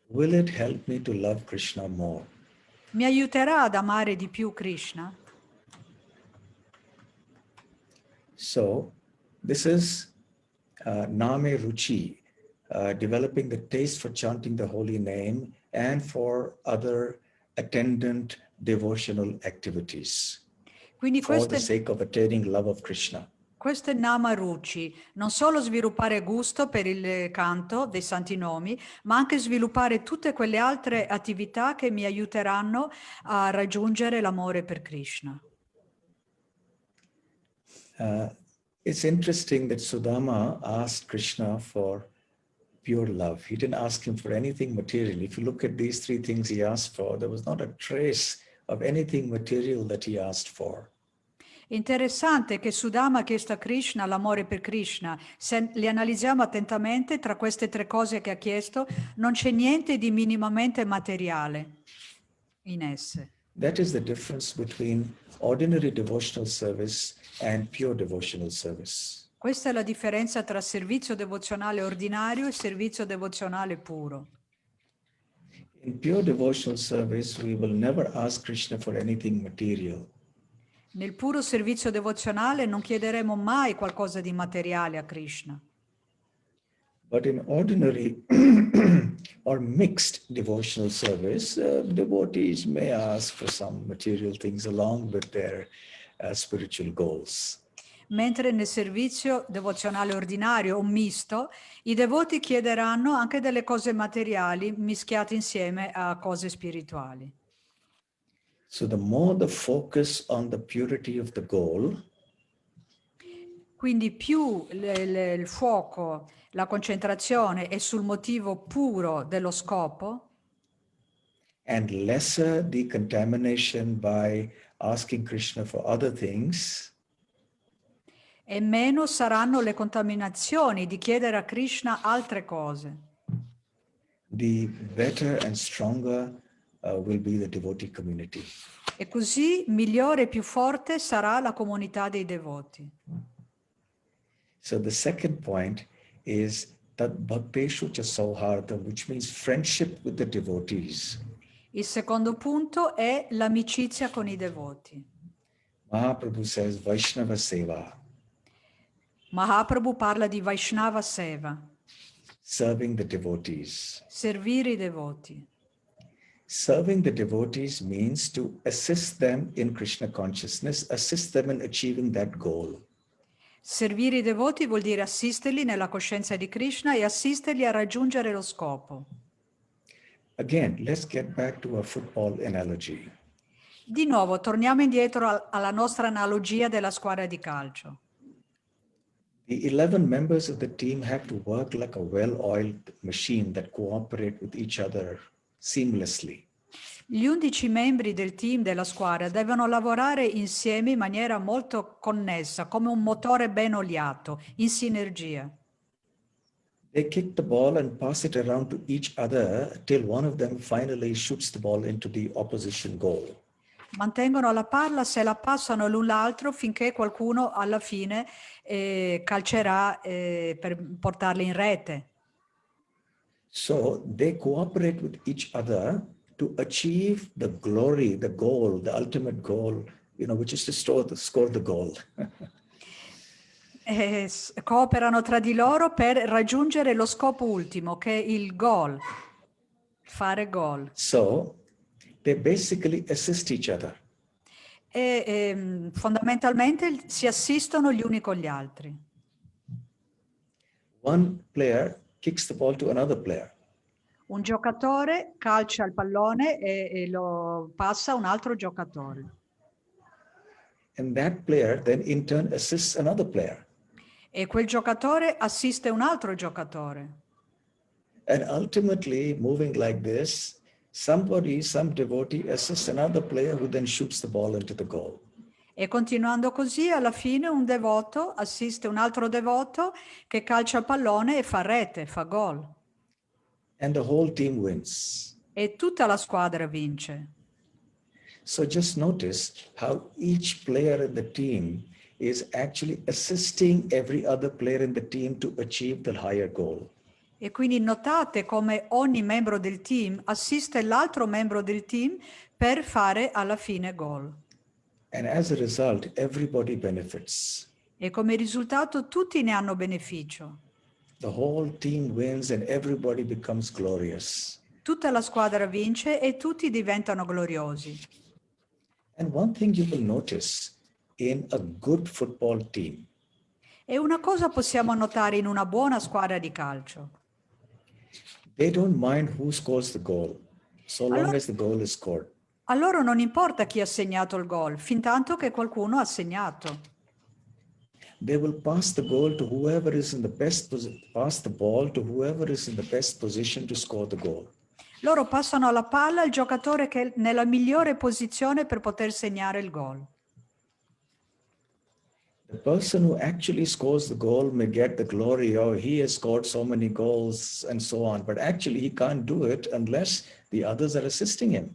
Will it help me to love Krishna more? Mi aiuterà ad amare di più Krishna? So this is Name Ruchi, developing the taste for chanting the holy name and for other attendant devotional activities Quindi for the sake of attaining love of Krishna. questo è Nama Ruchi, non solo sviluppare gusto per il canto dei santi nomi, ma anche sviluppare tutte quelle altre attività che mi aiuteranno a raggiungere l'amore per Krishna. It's interesting that Sudama asked Krishna for pure love. He didn't ask him for anything material. If you look at these three things he asked for, there was not a trace of anything material that he asked for. Interessante che Sudama ha chiesto a Krishna l'amore per Krishna. Se li analizziamo attentamente, tra queste tre cose che ha chiesto, non c'è niente di minimamente materiale in esse. That is the difference between ordinary devotional service and pure devotional service. Questa è la differenza tra servizio devozionale ordinario e servizio devozionale puro. In pure devotional service, we will never ask Krishna for anything material. Nel puro servizio devozionale non chiederemo mai qualcosa di materiale a Krishna. But in ordinary or mixed devotional service, devotees may ask for some material things along with their spiritual goals. Mentre nel servizio devozionale ordinario o misto, i devoti chiederanno anche delle cose materiali mischiate insieme a cose spirituali. So the more the focus on the purity of the goal, Quindi più il fuoco, la concentrazione è sul motivo puro dello scopo, and lesser the contamination by asking Krishna for other things, e meno saranno le contaminazioni di chiedere a Krishna altre cose. the better and stronger will be the devotee community. E così migliore e più forte sarà la comunità dei devoti. So the second point is that bhakteshu cha sauharda, which means friendship with the devotees. Il secondo punto è l'amicizia con i devoti. Mahaprabhu says Vaishnava Seva, Mahaprabhu parla di Vaishnava Seva, serving the devotees. servire i devoti. Serving the devotees means to assist them in Krishna consciousness, assist them in achieving that goal. Servire i devoti vuol dire assisterli nella coscienza di Krishna e assisterli a raggiungere lo scopo. Again, let's get back to a football analogy. Di nuovo, torniamo indietro alla nostra analogia della squadra di calcio. The 11 members of the team have to work like a well-oiled machine that cooperate with each other seamlessly. Gli 11 membri del team della squadra devono lavorare insieme in maniera molto connessa, come un motore ben oliato, in sinergia. They kick the ball and pass it around to each other till one of them finally shoots the ball into the opposition goal. Mantengono la palla, se la passano l'un l'altro finché qualcuno alla fine calcerà per portarla in rete. So they cooperate with each other to achieve the glory, the goal, the ultimate goal, which is to score the goal. Cooperano tra di loro per raggiungere lo scopo ultimo, che è il goal, fare gol. So they basically assist each other. Fondamentalmente si assistono gli uni con gli altri. One player kicks the ball to another player. Un giocatore calcia il pallone e lo passa a un altro giocatore. And that player then in turn assists another player. E quel giocatore assiste un altro giocatore. And ultimately, moving like this, some devotee assists another player who then shoots the ball into the goal. E continuando così, alla fine un devoto assiste un altro devoto che calcia il pallone e fa rete, fa gol. And the whole team wins. E tutta la squadra vince. So just notice how each player in the team is actually assisting every other player in the team to achieve the higher goal. E quindi notate come ogni membro del team assiste l'altro membro del team per fare alla fine gol. And as a result, everybody benefits. E come risultato tutti ne hanno beneficio. The whole team wins and everybody becomes glorious. Tutta la squadra vince e tutti diventano gloriosi. And one thing you will notice in a good football team, E una cosa possiamo notare in una buona squadra di calcio. they don't mind who scores the goal, so long as the goal is scored. A loro non importa chi ha segnato il gol, fin tanto che qualcuno ha segnato. They will pass the goal to whoever is in the pass the ball to whoever is in the best position to score the goal. Loro passano la palla al giocatore che è nella migliore posizione per poter segnare il gol. The person who actually scores the goal may get the glory, oh, he has scored so many goals and so on, but actually he can't do it unless the others are assisting him.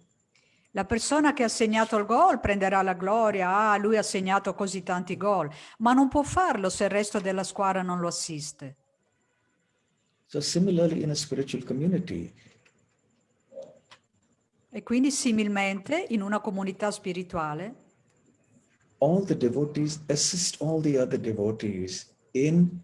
La persona che ha segnato il gol prenderà la gloria, lui ha segnato così tanti gol, ma non può farlo se il resto della squadra non lo assiste. So similarly in a spiritual community, E quindi similmente in una comunità spirituale all the devotees assist all the other devotees in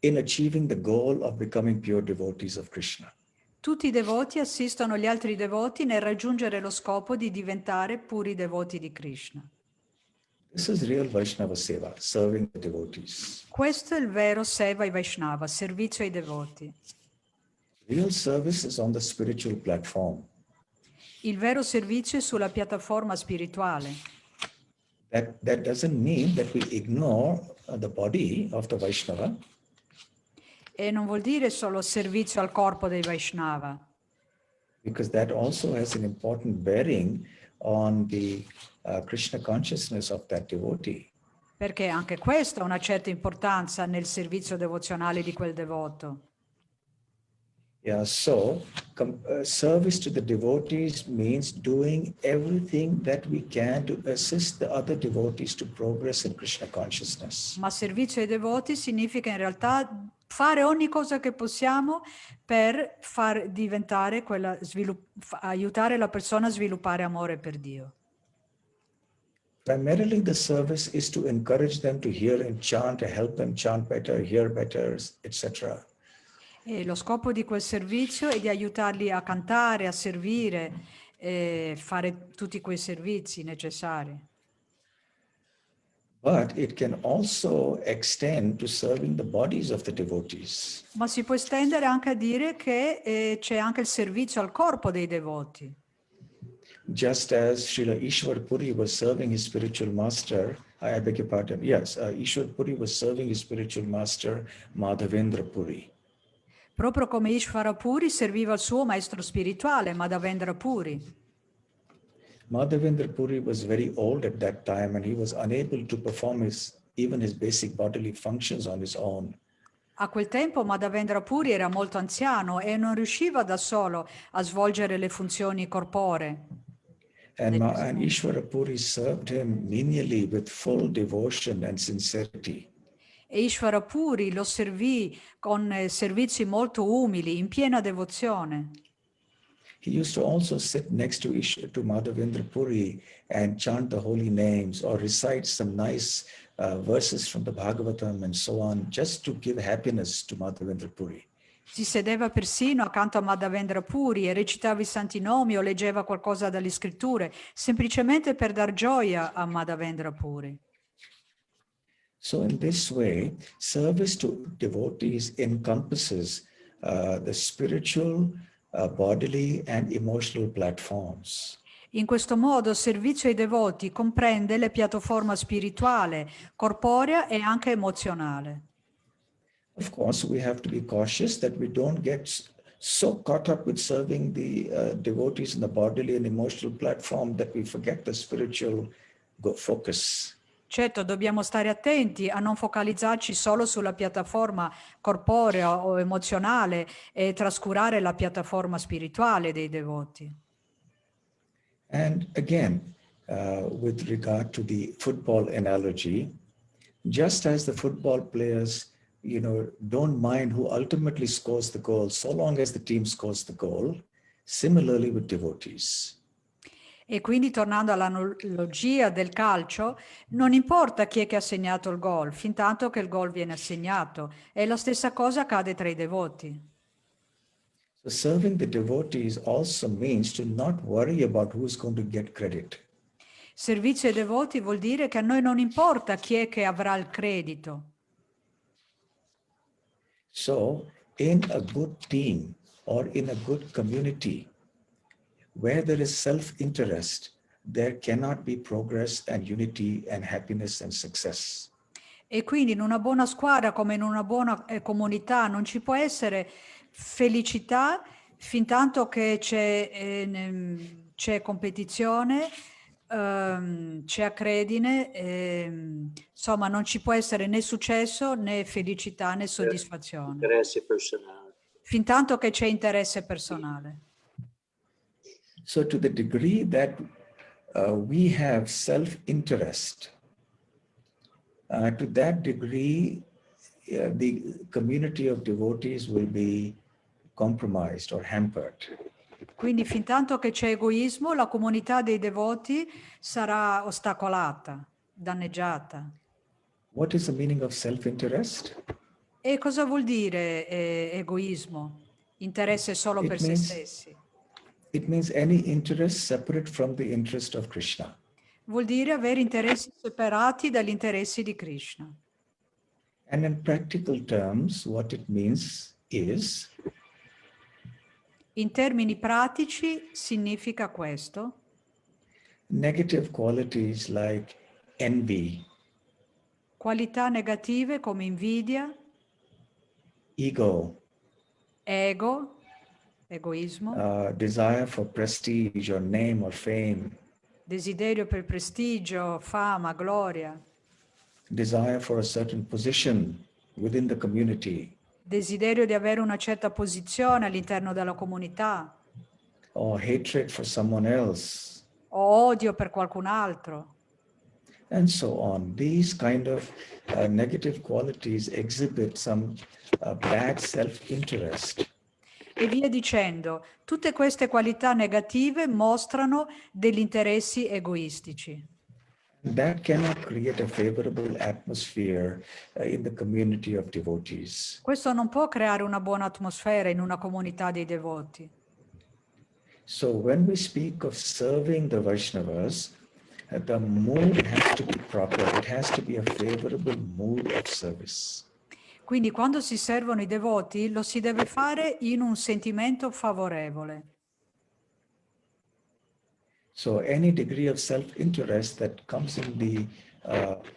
achieving the goal of becoming pure devotees of Krishna. tutti i devoti assistono gli altri devoti nel raggiungere lo scopo di diventare puri devoti di Krishna. This is real Vaishnava Seva, serving the devotees. Questo è il vero Seva Vaishnava, servizio ai devoti. Real service is on the spiritual platform. Il vero servizio è sulla piattaforma spirituale. That doesn't mean that we ignore the body of the Vaishnava. E non vuol dire solo servizio al corpo dei Vaishnava, Because that also has an important bearing on the Krishna consciousness of that devotee. perché anche questo ha una certa importanza nel servizio devozionale di quel devoto. Yeah, so service to the devotees means doing everything that we can to assist the other devotees to progress in Krishna consciousness. Ma servizio ai devoti significa in realtà fare ogni cosa che possiamo per far diventare aiutare la persona a sviluppare amore per Dio. Primarily, the service is to encourage them to hear and chant, to help them chant better, hear better, etc. E lo scopo di quel servizio è di aiutarli a cantare, a servire, fare tutti quei servizi necessari. But it can also extend to serving the bodies of the devotees. Ma si può estendere anche a dire che c'è anche il servizio al corpo dei devoti. Just as Srila Ishwar Puri was serving his spiritual master, I beg your pardon, yes, Ishwar Puri was serving his spiritual master, Madhavendra Puri. Proprio come Ishvara Puri serviva il suo maestro spirituale, Madhavendra Puri. Madhavendra Puri was very old at that time and he was unable to perform even his basic bodily functions on his own. A quel tempo Madhavendra Puri era molto anziano e non riusciva da solo a svolgere le funzioni corporee. And Ishwara Puri served him menially with full devotion and sincerity. E Ishvara Puri lo servì con servizi molto umili, in piena devozione. He used to also sit next to Madhavendra Puri and chant the holy names or recite some nice verses from the Bhagavatam and so on, just to give happiness to Madhavendra Puri. Si sedeva persino accanto a Madhavendra Puri e recitava i santi nomi o leggeva qualcosa dalle scritture, semplicemente per dar gioia a Madhavendra Puri. So in this way, service to devotees encompasses the spiritual, bodily and emotional platforms. In questo modo il servizio ai devoti comprende le piattaforme spirituale, corporea e anche emozionale. Of course, we have to be cautious that we don't get so caught up with serving the devotees in the bodily and emotional platform that we forget the spiritual focus. Certo, dobbiamo stare attenti a non focalizzarci solo sulla piattaforma corporea o emozionale e trascurare la piattaforma spirituale dei devoti. And again, with regard to the football analogy, just as the football players, don't mind who ultimately scores the goal, so long as the team scores the goal, similarly with devotees. E quindi tornando all'analogia del calcio, non importa chi è che ha segnato il gol, fin tanto che il gol viene assegnato. E la stessa cosa accade tra i devoti. So serving the devotees also means to not worry about who's going to get credit. Servizio ai devoti vuol dire che a noi non importa chi è che avrà il credito. So in a good team or in a good community, where there is self-interest, there cannot be progress and unity and happiness and success. E quindi in una buona squadra come in una buona comunità non ci può essere felicità fin tanto che c'è competizione, c'è accredine, insomma non ci può essere né successo né felicità né soddisfazione. Interesse personale. Fin tanto che c'è interesse personale. So to the degree that we have self-interest, to that degree, the community of devotees will be compromised or hampered. Quindi fin tanto che c'è egoismo, la comunità dei devoti sarà ostacolata, danneggiata. What is the meaning of self-interest? E cosa vuol dire egoismo? Interesse solo per se stessi. It means any interest separate from the interest of Krishna. Vuol dire avere interessi separati dagli interessi di Krishna. And in practical terms, what it means is in termini pratici significa questo. Negative qualities like envy, Qualità negative come invidia, ego, ego, egoismo, desire for prestige or name or fame, desiderio per prestigio, fama, gloria, desire for a certain position within the community, desiderio di avere una certa posizione all'interno della comunità, or hatred for someone else, o odio per qualcun altro. and so on. These kind of negative qualities exhibit some bad self-interest. E via dicendo, tutte queste qualità negative mostrano degli interessi egoistici. That cannot create a favorable atmosphere in the community of devotees. Questo non può creare una buona atmosfera in una comunità dei devoti. So when we speak of serving the Vaishnavas, the mood has to be proper. It has to be a favorable mood of service. Quindi quando si servono i devoti lo si deve fare in un sentimento favorevole. So any degree of self-interest that comes in the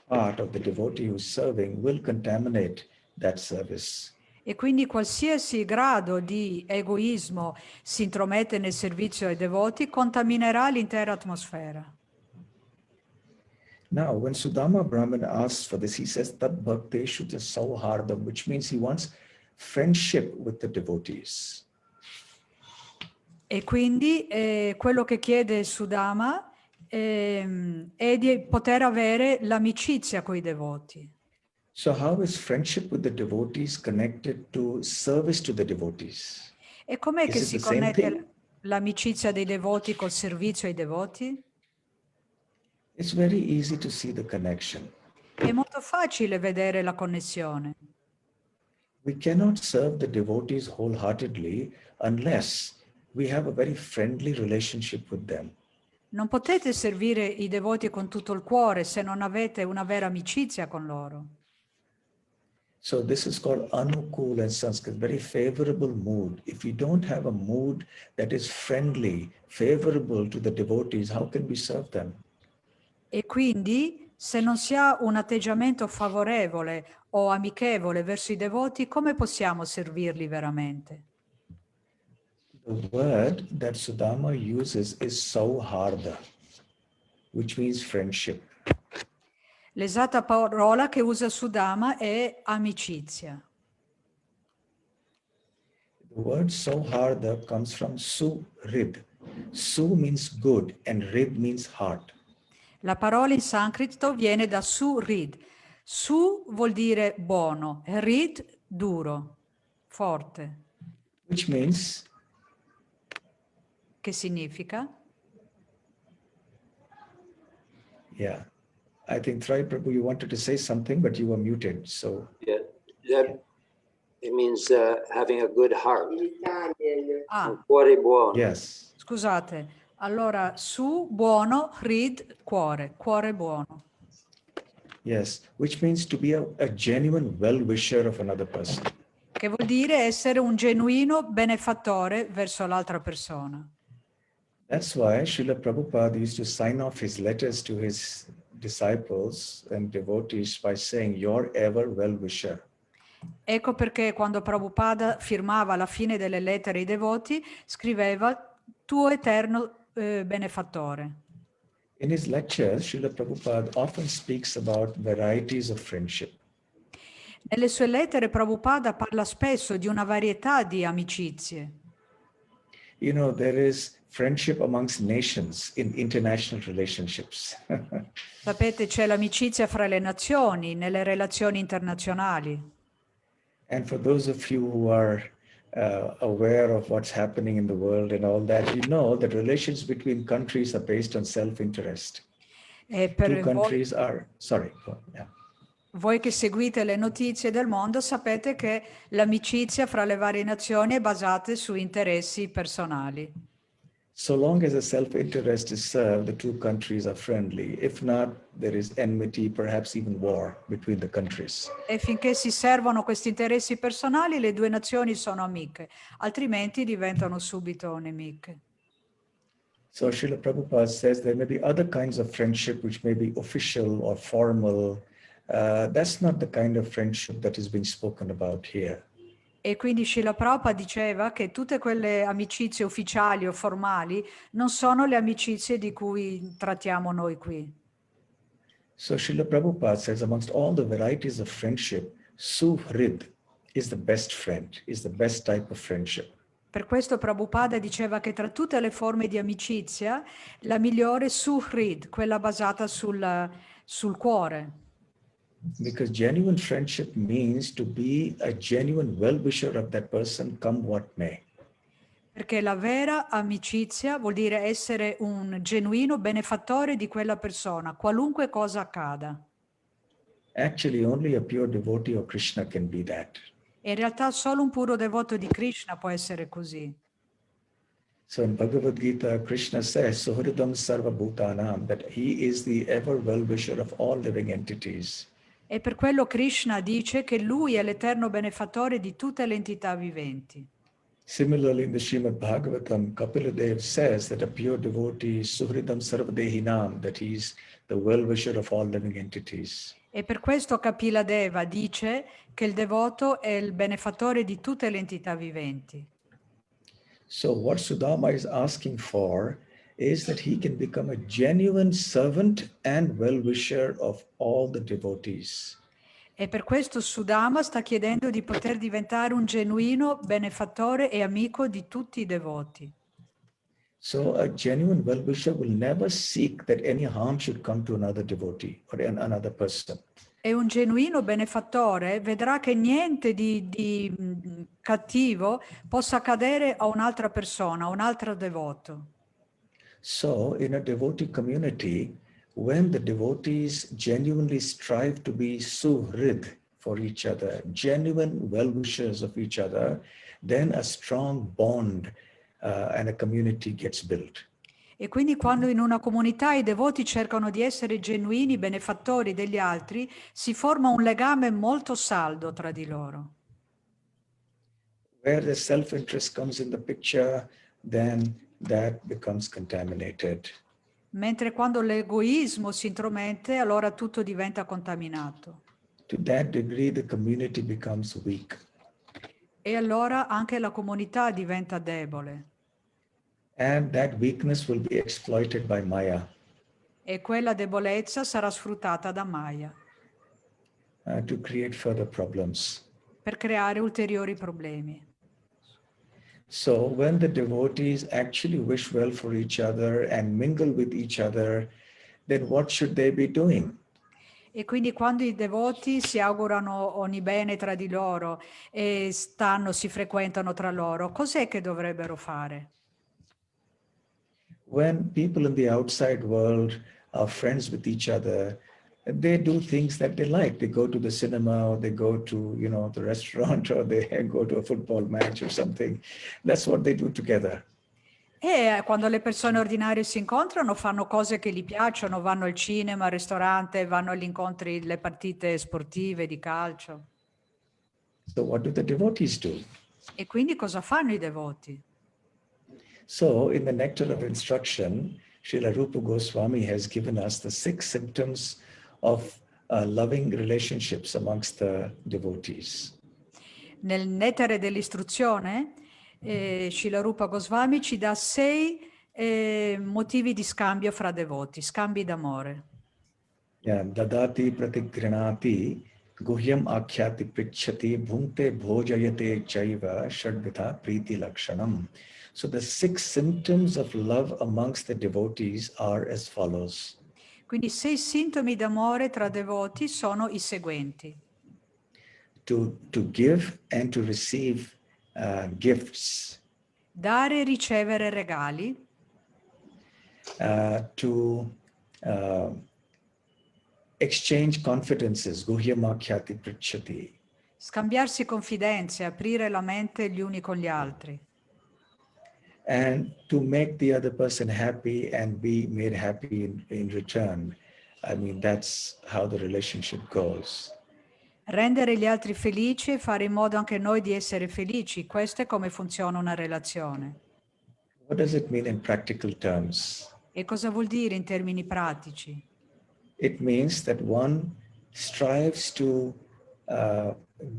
heart of the devotee who's serving will contaminate that service. E quindi qualsiasi grado di egoismo si intromette nel servizio ai devoti contaminerà l'intera atmosfera. Now, when Sudama Brahman asks for this, he says that bhakteshu sauhardam, which means he wants friendship with the devotees. E quindi quello che chiede Sudama è di poter avere l'amicizia con i devoti. So how is friendship with the devotees connected to service to the devotees? E com'è Is che it si the same thing? connette l'amicizia dei devoti col servizio ai devoti? It's very easy to see the connection. È molto facile vedere la connessione. We cannot serve the devotees wholeheartedly unless we have a very friendly relationship with them. Non potete servire i devoti con tutto il cuore se non avete una vera amicizia con loro. So this is called anukul in Sanskrit, very favorable mood. If we don't have a mood that is friendly, favorable to the devotees, how can we serve them? E quindi, se non si ha un atteggiamento favorevole o amichevole verso i devoti, come possiamo servirli veramente? The word that Sudama uses is sauharda, which means friendship. L'esatta parola che usa Sudama è amicizia. The word sauharda comes from surid. Su means good and rid means heart. La parola in sanscrito viene da surid. Su vuol dire buono, rid duro, forte. Which means Che significa? yeah. I think Trai Prabhu, you wanted to say something, but you were muted. So Yeah, that it means having a good heart. In Italian, Ah, Cuore buono. yes. scusate. Allora, su, buono, rid, cuore, cuore buono. Yes, which means to be a genuine well-wisher of another person. Che vuol dire essere un genuino benefattore verso l'altra persona. That's why Srila Prabhupada used to sign off his letters to his disciples and devotees by saying, "Your ever well-wisher." Ecco perché quando Prabhupada firmava alla fine delle lettere ai devoti, scriveva tuo eterno benefattore. In his lectures, Srila Prabhupada often speaks about varieties of friendship. Nelle sue lettere Prabhupada parla spesso di una varietà di amicizie. You know, there is friendship amongst nations in international relationships. Sapete, c'è l'amicizia fra le nazioni, nelle relazioni internazionali. And for those of you who are aware of what's happening in the world and all that, you know that relations between countries are based on self-interest. E Two per voi, countries are, sorry, yeah. voi che seguite le notizie del mondo sapete che l'amicizia fra le varie nazioni è basata su interessi personali. So long as the self-interest is served, the two countries are friendly. If not, there is enmity, perhaps even war between the countries. E finché si servono questi interessi personali, le due nazioni sono amiche, altrimenti diventano subito nemiche. So Srila Prabhupada says there may be other kinds of friendship which may be official or formal. That's not the kind of friendship that is being spoken about here. E quindi Srila Prabhupada diceva che tutte quelle amicizie ufficiali o formali non sono le amicizie di cui trattiamo noi qui. So Srila Prabhupada says amongst all the varieties of friendship, Suhrid is the best friend, is the best type of friendship. Per questo Prabhupada diceva che tra tutte le forme di amicizia, la migliore è Suhrid, quella basata sul cuore. Because genuine friendship means to be a genuine well-wisher of that person, come what may. Perché la vera amicizia vuol dire essere un genuino benefattore di quella persona, qualunque cosa accada. Actually, only a pure devotee of Krishna can be that. E in realtà solo un puro devoto di Krishna può essere così. So in Bhagavad Gita, Krishna says, Suhridam Sarva Bhutanam, that he is the ever well-wisher of all living entities. E per quello Krishna dice che lui è l'eterno benefattore di tutte le entità viventi. Similarly, in the Srimad Bhagavatam, Kapila Dev says that a pure devotee is Suhridam Sarvadehinam, that he is the well-wisher of all living entities. E per questo Kapila Deva dice che il devoto è il benefattore di tutte le entità viventi. So what Sudama is asking for is that he can become a genuine servant and well-wisher of all the devotees. E per questo Sudama sta chiedendo di poter diventare un genuino benefattore e amico di tutti i devoti. So a genuine well-wisher will never seek that any harm should come to another devotee or another person. E un genuino benefattore vedrà che niente di cattivo possa accadere a un'altra persona, a un altro devoto. So in a devotee community, when the devotees genuinely strive to be suhrid for each other, genuine well-wishers of each other, then a strong bond and a community gets built. E quindi quando in una comunità i devoti cercano di essere genuini benefattori degli altri, si forma un legame molto saldo tra di loro. Where the self-interest comes in the picture, then that becomes contaminated. Mentre quando l'egoismo si intromette, allora tutto diventa contaminato. To that degree, the community becomes weak. E allora anche la comunità diventa debole. And that weakness will be exploited by Maya E quella debolezza sarà sfruttata da Maya to create further problems. per creare ulteriori problemi. So when the devotees actually wish well for each other and mingle with each other, then what should they be doing? E quindi quando i devoti si augurano ogni bene tra di loro e si frequentano tra loro, cos'è che dovrebbero fare? When people in the outside world are friends with each other, they do things that they like. They go to the cinema, or they go to, the restaurant, or they go to a football match or something. That's what they do together. E quando le persone ordinarie si incontrano fanno cose che gli piacciono, vanno al cinema, al ristorante, vanno agli incontri, le partite sportive di calcio. So what do the devotees do? E quindi cosa fanno i devoti? So in the Nectar of Instruction, Srila Rupa Goswami has given us the 6 symptoms of loving relationships amongst the devotees. Nel Nettare dell'istruzione, Srila Rupa Goswami ci dà 6 motivi di scambio fra devoti, scambi d'amore. Dadati pratigrinati guhyam akhyati prichati bhunte bhojayate chaiva shadvitha priti lakshanam. So the 6 symptoms of love amongst the devotees are as follows. Quindi 6 sintomi d'amore tra devoti sono i seguenti. To give and to receive gifts. Dare e ricevere regali. To exchange confidences. Guhyamakhyati prichati. Scambiarsi confidenze, aprire la mente gli uni con gli altri. And to make the other person happy and be made happy in return. I mean, that's how the relationship goes. Rendere gli altri felici e fare in modo anche noi di essere felici. Questo è come funziona una relazione. What does it mean in practical terms? E cosa vuol dire in termini pratici? It means that one strives to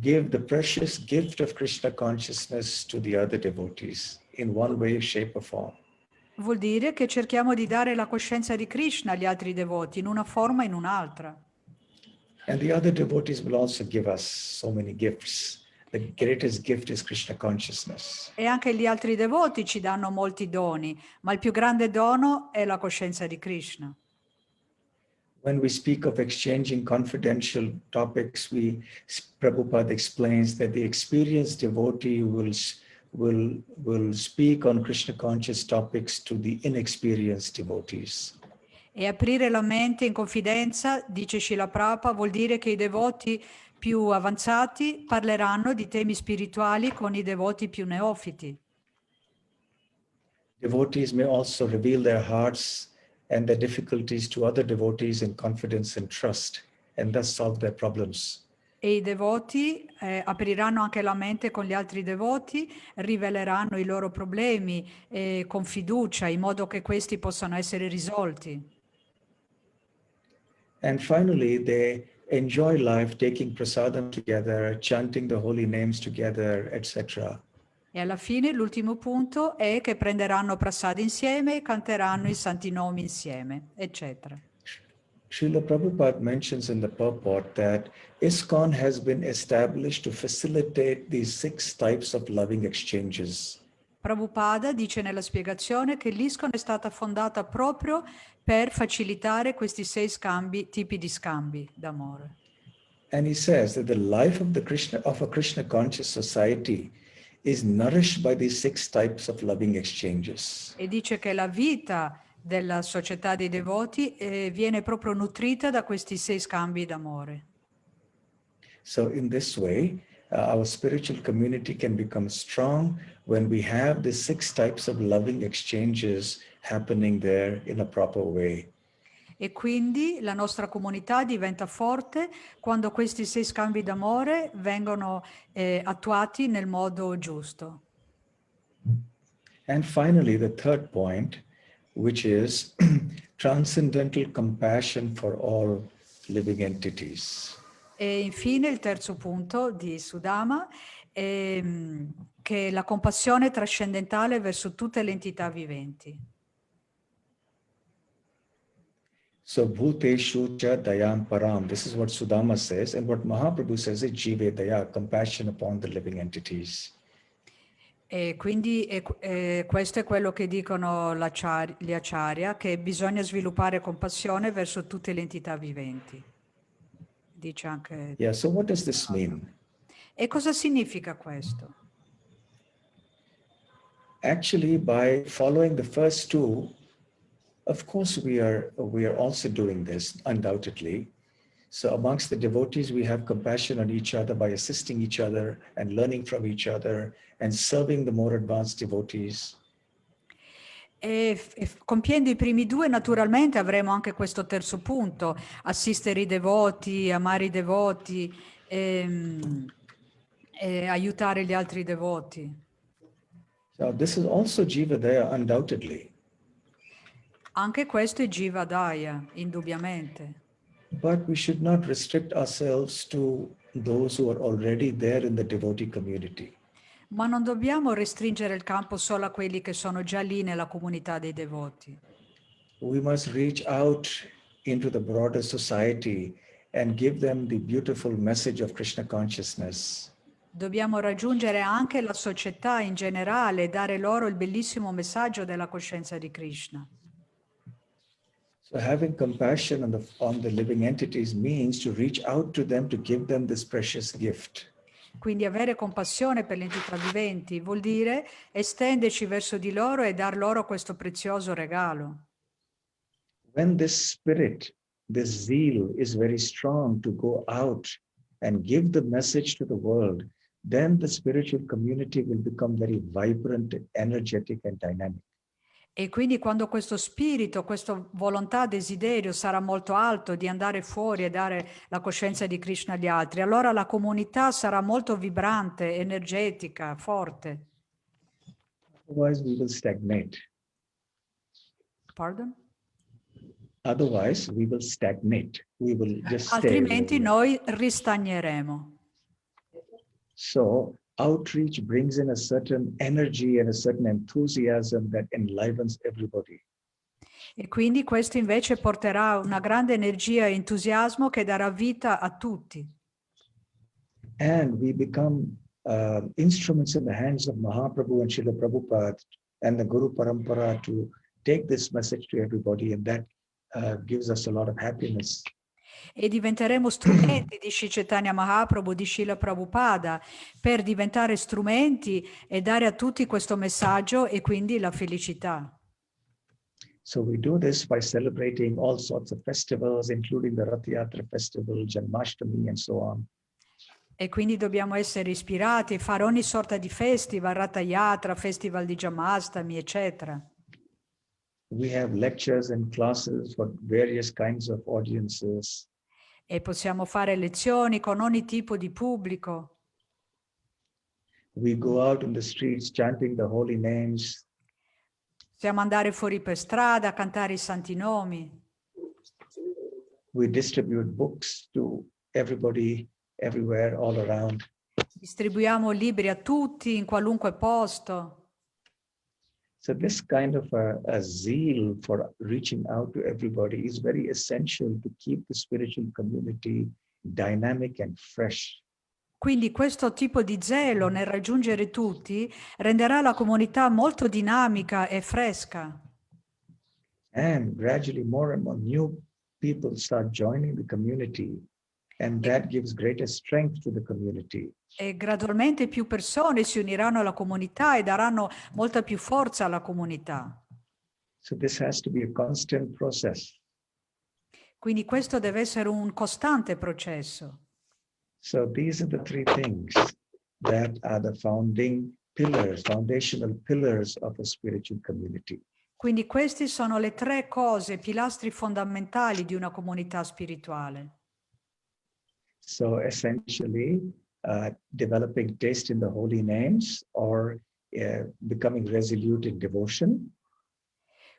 give the precious gift of Krishna consciousness to the other devotees in one way, shape or form. Vuol dire che cerchiamo di dare la coscienza di Krishna agli altri devoti in una forma o in un'altra. And the other devotees will also give us so many gifts. The greatest gift is Krishna consciousness. E anche gli altri devoti ci danno molti doni, ma il più grande dono è la coscienza di Krishna. When we speak of exchanging confidential topics, Prabhupada explains that the experienced devotee will speak on Krishna conscious topics to the inexperienced devotees. E aprire la mente in confidenza, dice Srila Prabhupada, vuol dire che i devoti più avanzati parleranno di temi spirituali con i devoti più neofiti. Devotees may also reveal their hearts and their difficulties to other devotees in confidence and trust, and thus solve their problems. E i devoti apriranno anche la mente con gli altri devoti, riveleranno i loro problemi con fiducia, in modo che questi possano essere risolti. And finally, they enjoy life taking prasadam together, chanting the holy names together, etc. E alla fine l'ultimo punto è che prenderanno prasad insieme e canteranno i santi nomi insieme, eccetera. Srila Prabhupada mentions in the purport that ISKCON has been established to facilitate these 6 types of loving exchanges. Prabhupada dice nella spiegazione che l'ISKCON è stata fondata proprio per facilitare questi 6 tipi di scambi d'amore. And he says that the life of a Krishna conscious society is nourished by these 6 types of loving exchanges. E dice che la vita della società dei devoti viene proprio nutrita da questi 6 scambi d'amore. So in this way, our spiritual community can become strong when we have the 6 types of loving exchanges happening there in a proper way. E quindi la nostra comunità diventa forte quando questi 6 scambi d'amore vengono attuati nel modo giusto. And finally, the third point, which is transcendental compassion for all living entities. E infine il terzo punto di Sudama è che la compassione trascendentale verso tutte le entità viventi. So bhuteshu cha dayam param, this is what Sudama says, and what Mahaprabhu says is jive daya, compassion upon the living entities. E quindi questo è quello che dicono gli acharya, che bisogna sviluppare compassione verso tutte le entità viventi. Dice anche... Yeah, so what does this mean? E cosa significa questo? Actually, by following the first 2, of course we are also doing this, undoubtedly. So amongst the devotees, we have compassion on each other by assisting each other and learning from each other and serving the more advanced devotees. E compiendo i primi 2, naturalmente avremo anche questo terzo punto, assistere i devoti, amare i devoti e aiutare gli altri devoti. So this is also Jiva Daya, undoubtedly. Anche questo è Jiva Daya, indubbiamente. But we should not restrict ourselves to those who are already there in the devotee community. Ma non dobbiamo restringere il campo solo a quelli che sono già lì nella comunità dei devoti. We must reach out into the broader society and give them the beautiful message of Krishna consciousness. Dobbiamo raggiungere anche la società in generale e dare loro il bellissimo messaggio della coscienza di Krishna. So having compassion on the living entities means to reach out to them to give them this precious gift. Quindi avere compassione per le entità viventi vuol dire estenderci verso di loro e dar loro questo prezioso regalo. When this spirit, this zeal is very strong to go out and give the message to the world, then the spiritual community will become very vibrant, energetic and dynamic. E quindi quando questo spirito, questa volontà, desiderio sarà molto alto di andare fuori e dare la coscienza di Krishna agli altri, allora la comunità sarà molto vibrante, energetica, forte. Otherwise, we will stagnate. Pardon? Otherwise, we will stagnate. We will just stay. Altrimenti noi ristagneremo. So outreach brings in a certain energy and a certain enthusiasm that enlivens everybody. E quindi questo invece porterà una grande energia e entusiasmo che darà vita a tutti. And we become instruments in the hands of Mahaprabhu and Srila Prabhupada and the Guru Parampara to take this message to everybody, and that gives us a lot of happiness. E diventeremo strumenti di Sri Chaitanya Mahaprabhu, di Srila Prabhupada, per diventare strumenti e dare a tutti questo messaggio e quindi la felicità. So we do this by celebrating all sorts of festivals, including the Rath Yatra festival, Janmashtami, and so on. E quindi dobbiamo essere ispirati e fare ogni sorta di festival, Ratha Yatra, festival di Janmashtami, eccetera. We have lectures and classes for various kinds of audiences. E possiamo fare lezioni con ogni tipo di pubblico. We go out in the streets chanting the holy names. Possiamo andare fuori per strada a cantare i santi nomi. We distribute books to everybody, everywhere, all around. Distribuiamo libri a tutti in qualunque posto. So this kind of a zeal for reaching out to everybody is very essential to keep the spiritual community dynamic and fresh. Quindi questo tipo di zelo nel raggiungere tutti renderà la comunità molto dinamica e fresca. And gradually more and more new people start joining the community, and that gives greater strength to the community. E gradualmente più persone si uniranno alla comunità e daranno molta più forza alla comunità. So this has to be a constant process. Quindi questo deve essere un costante processo. So these are the three things that are the foundational pillars of a spiritual community. Quindi questi sono le tre cose, pilastri fondamentali di una comunità spirituale. So essentially, developing taste in the holy names or becoming resolute in devotion.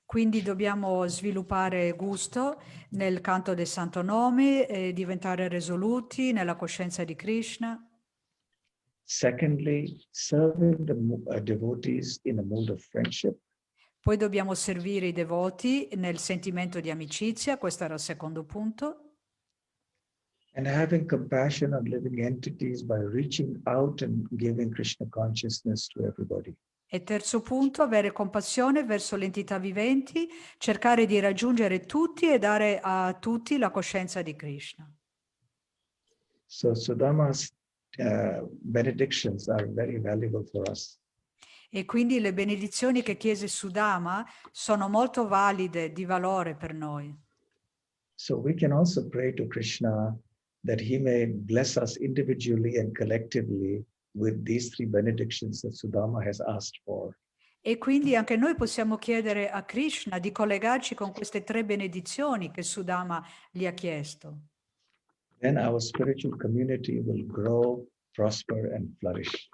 Quindi dobbiamo sviluppare gusto nel canto del Santo Nome e diventare risoluti nella coscienza di Krishna. Secondly, serving the devotees in a mood of friendship. Poi dobbiamo servire i devoti nel sentimento di amicizia, questo era il secondo punto. And having compassion on living entities by reaching out and giving Krishna consciousness to everybody. E terzo punto, avere compassione verso le entità viventi, cercare di raggiungere tutti e dare a tutti la coscienza di Krishna. So Sudama's benedictions are very valuable for us. E quindi le benedizioni che chiese Sudama sono molto valide, di valore per noi. So we can also pray to Krishna that he may bless us individually and collectively with these three benedictions that Sudama has asked for. E quindi anche noi possiamo chiedere a Krishna di collegarci con queste tre benedizioni che Sudama gli ha chiesto. Then our spiritual community will grow, prosper, and flourish.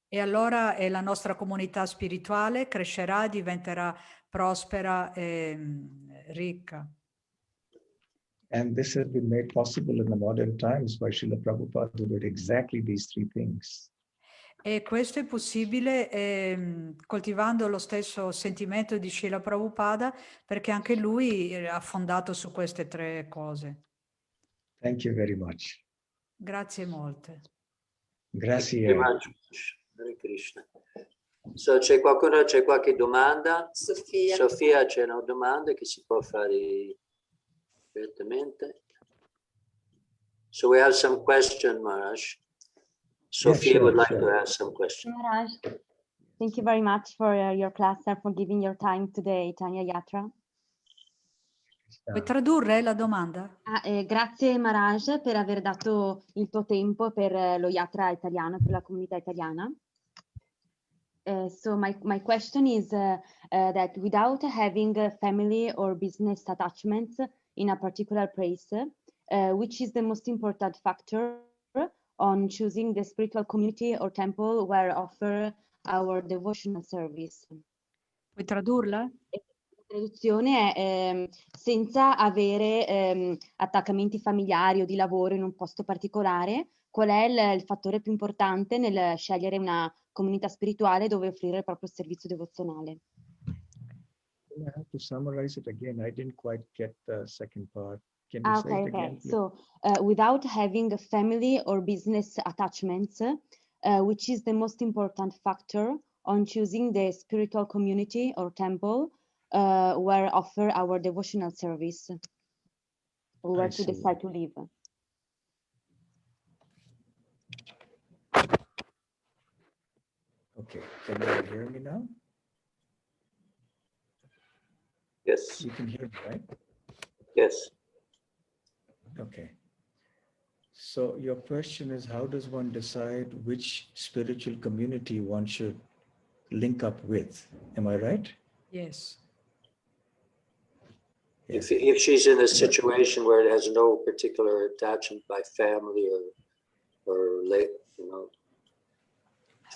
E allora la nostra comunità spirituale crescerà, diventerà prospera e ricca. And this has been made possible in the modern times by Srila Prabhupada, who did exactly these three things. E questo è possibile coltivando lo stesso sentimento di Srila Prabhupada, perché anche lui ha fondato su queste tre cose. Thank you very much. Grazie molte. Grazie. Hare Krishna. So, c'è qualche domanda? Sofia. Sofia, c'è una domanda che si può fare direttamente. So we have some question, Maharaj. Sophia would like to ask some questions. Maharaj, thank you very much for your class and for giving your time today, Tanya Yatra. Puoi tradurre la domanda? Grazie Maharaj per aver dato il tuo tempo per lo Yatra italiano, per la comunità italiana. So my question is that without having a family or business attachments in a particular place, which is the most important factor on choosing the spiritual community or temple where offer our devotional service. Puoi tradurla? La traduzione è senza avere attaccamenti familiari o di lavoro in un posto particolare, qual è il fattore più importante nel scegliere una comunità spirituale dove offrire il proprio servizio devozionale? I have to summarize it again. I didn't quite get the second part. Can you say it again, please? So, without having a family or business attachments, which is the most important factor on choosing the spiritual community or temple where offer our devotional service, or where I to see. decide to live. Okay, can you hear me now? Yes, You can hear me, right? yes. Okay. So your question is, how does one decide which spiritual community one should link up with? Am I right? Yes. Yes. If she's in a situation where it has no particular attachment by family or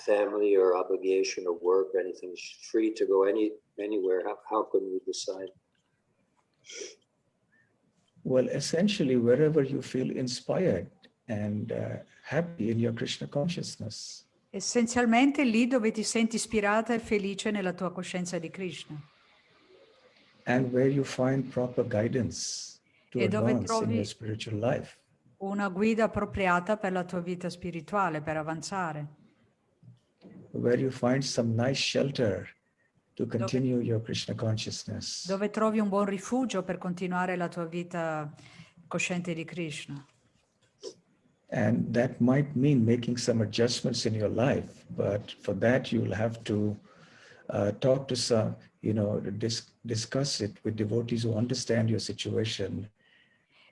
family or obligation or work or anything, she's free to go anywhere. How can we decide? Well, essentially, wherever you feel inspired and happy in your Krishna consciousness. Essenzialmente lì dove ti senti ispirata e felice nella tua coscienza di Krishna. And where you find proper guidance to E dove advance in your trovi spiritual life. una guida appropriata per la tua vita spirituale, per avanzare. Where you find some nice shelter to continue your Krishna consciousness. Dove trovi un buon rifugio per continuare la tua vita cosciente di Krishna. And that might mean making some adjustments in your life, but for that you'll have to talk to some, discuss it with devotees who understand your situation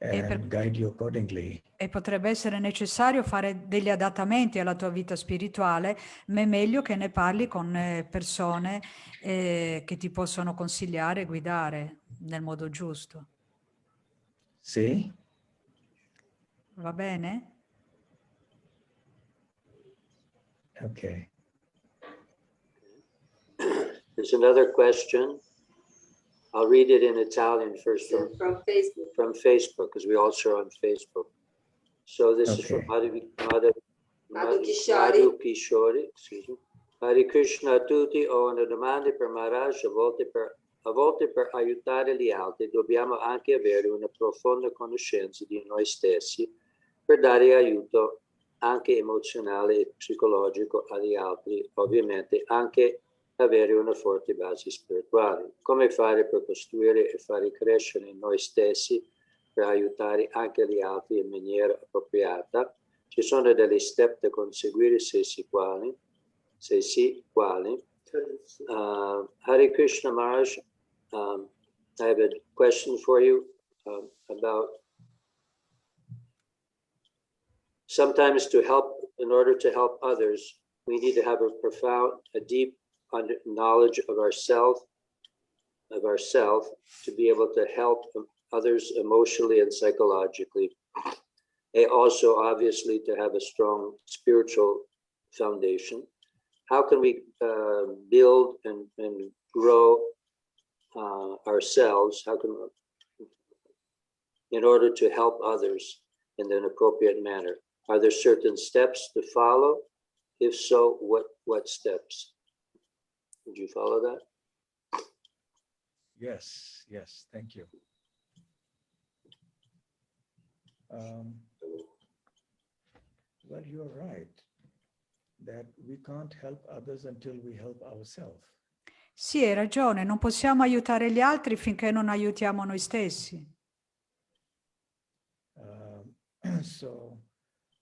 and guide you accordingly. E potrebbe essere necessario fare degli adattamenti alla tua vita spirituale, ma è meglio che ne parli con persone che ti possono consigliare e guidare nel modo giusto. See? Va bene? Okay. There's another question. I'll read it in Italian first So from Facebook. from Facebook, because we also are on Facebook. So this is from Okay. Madhu Kishori, excuse me. Hare Krishna a tutti, ho una domanda per Maharaj. A volte per aiutare gli altri dobbiamo anche avere una profonda conoscenza di noi stessi per dare aiuto anche emozionale e psicologico agli altri, ovviamente anche avere una forte base spirituale. Come fare per costruire e fare crescere noi stessi per aiutare anche gli altri in maniera appropriata? Ci sono degli step da conseguire, se sì, quali? Hare Krishna Maharaj, I have a question for you about sometimes in order to help others, we need to have a deep knowledge of ourself to be able to help others emotionally and psychologically. And also, obviously, to have a strong spiritual foundation. How can we build and grow ourselves? How can in order to help others in an appropriate manner? Are there certain steps to follow? If so, what steps? Would you follow that? Yes, thank you. Well, you're right that we can't help others until we help ourselves. Sì, hai ragione, non possiamo aiutare gli altri finché non aiutiamo noi stessi. So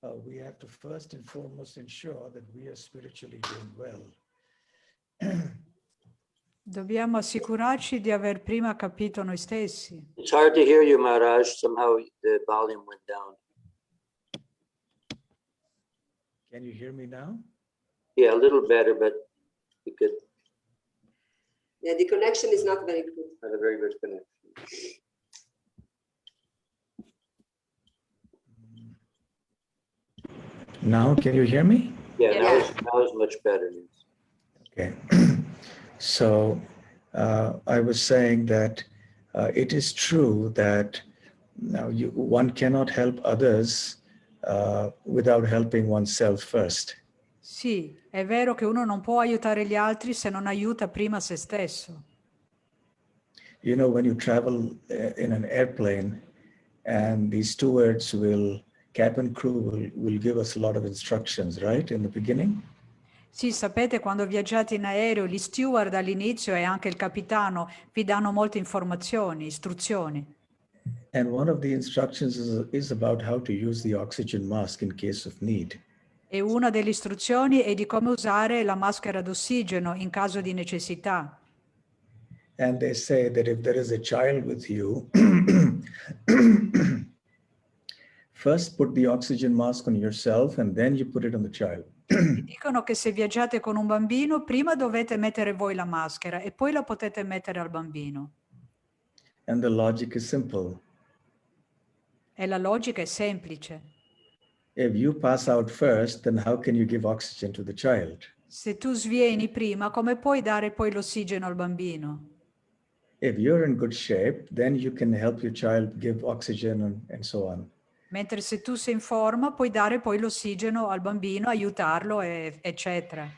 we have to first and foremost ensure that we are spiritually doing well. Dobbiamo assicurarci di aver prima capito noi stessi. It's hard to hear you, Maharaj. Somehow the volume went down. Can you hear me now? Yeah, a little better, but we could Yeah, the connection is not very good. have a very good connection. Now, can you hear me? Yeah, Yeah. now it's much better. Okay. So I was saying that it is true that now one cannot help others without helping oneself first. Sì, è vero che uno non può aiutare gli altri se non aiuta prima se stesso. You know, when you travel in an airplane and the stewards cabin crew will give us a lot of instructions, right, in the beginning? Sì, sapete, quando viaggiate in aereo, gli steward all'inizio e anche il capitano vi danno molte informazioni, istruzioni. And one of the instructions is about how to use the oxygen mask in case of need. E una delle istruzioni è di come usare la maschera d'ossigeno in caso di necessità. And they say that if there is a child with you, first put the oxygen mask on yourself and then you put it on the child. Dicono che se viaggiate con un bambino, prima dovete mettere voi la maschera e poi la potete mettere al bambino. And the logic is simple. E la logica è semplice. If you pass out first, then how can you give oxygen to the child? Se tu svieni prima, come puoi dare poi l'ossigeno al bambino? If you're in good shape, then you can help your child give oxygen and so on. Mentre se tu sei in forma, puoi dare poi l'ossigeno al bambino, aiutarlo, eccetera.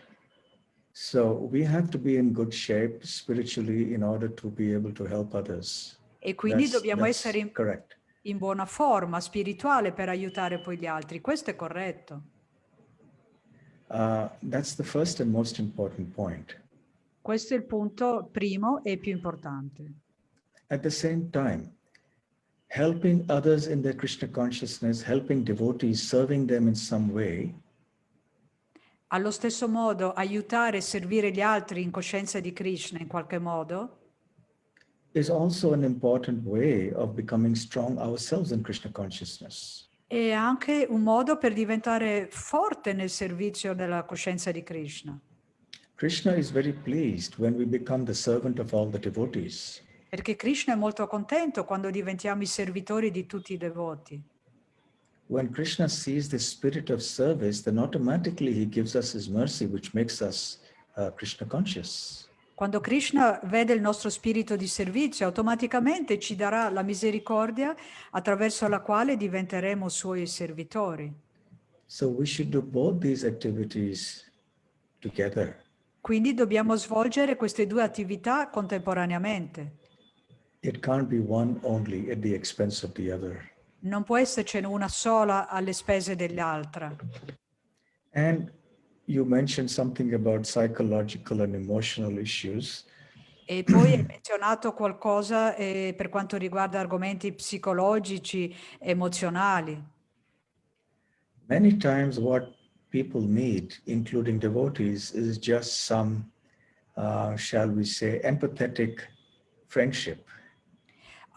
So we have to be in good shape spiritually in order to be able to help others. E quindi dobbiamo That's essere correct. in buona forma spirituale per aiutare poi gli altri. Questo è corretto. That's the first and most important point. Questo è il punto primo e più importante. At the same time, helping others in their Krishna consciousness, helping devotees, serving them in some way, Allo stesso modo, aiutare e servire gli altri in coscienza di Krishna in qualche modo is also an important way of becoming strong ourselves in Krishna consciousness. è anche un modo per diventare forte nel servizio della coscienza di Krishna. Krishna is very pleased when we become the servant of all the devotees. Perché Krishna è molto contento quando diventiamo i servitori di tutti i devoti. When Krishna sees the spirit of service, then automatically he gives us his mercy, which makes us Krishna conscious. Quando Krishna vede il nostro spirito di servizio, automaticamente ci darà la misericordia attraverso la quale diventeremo suoi servitori. So we should do both these activities together. Quindi dobbiamo svolgere queste due attività contemporaneamente. It can't be one only at the expense of the other. Non può essercene una sola alle spese dell'altra. And you mentioned something about psychological and emotional issues. E poi hai menzionato qualcosa per quanto riguarda argomenti psicologici, emozionali. Many times what people need, including devotees, is just some, shall we say, empathetic friendship.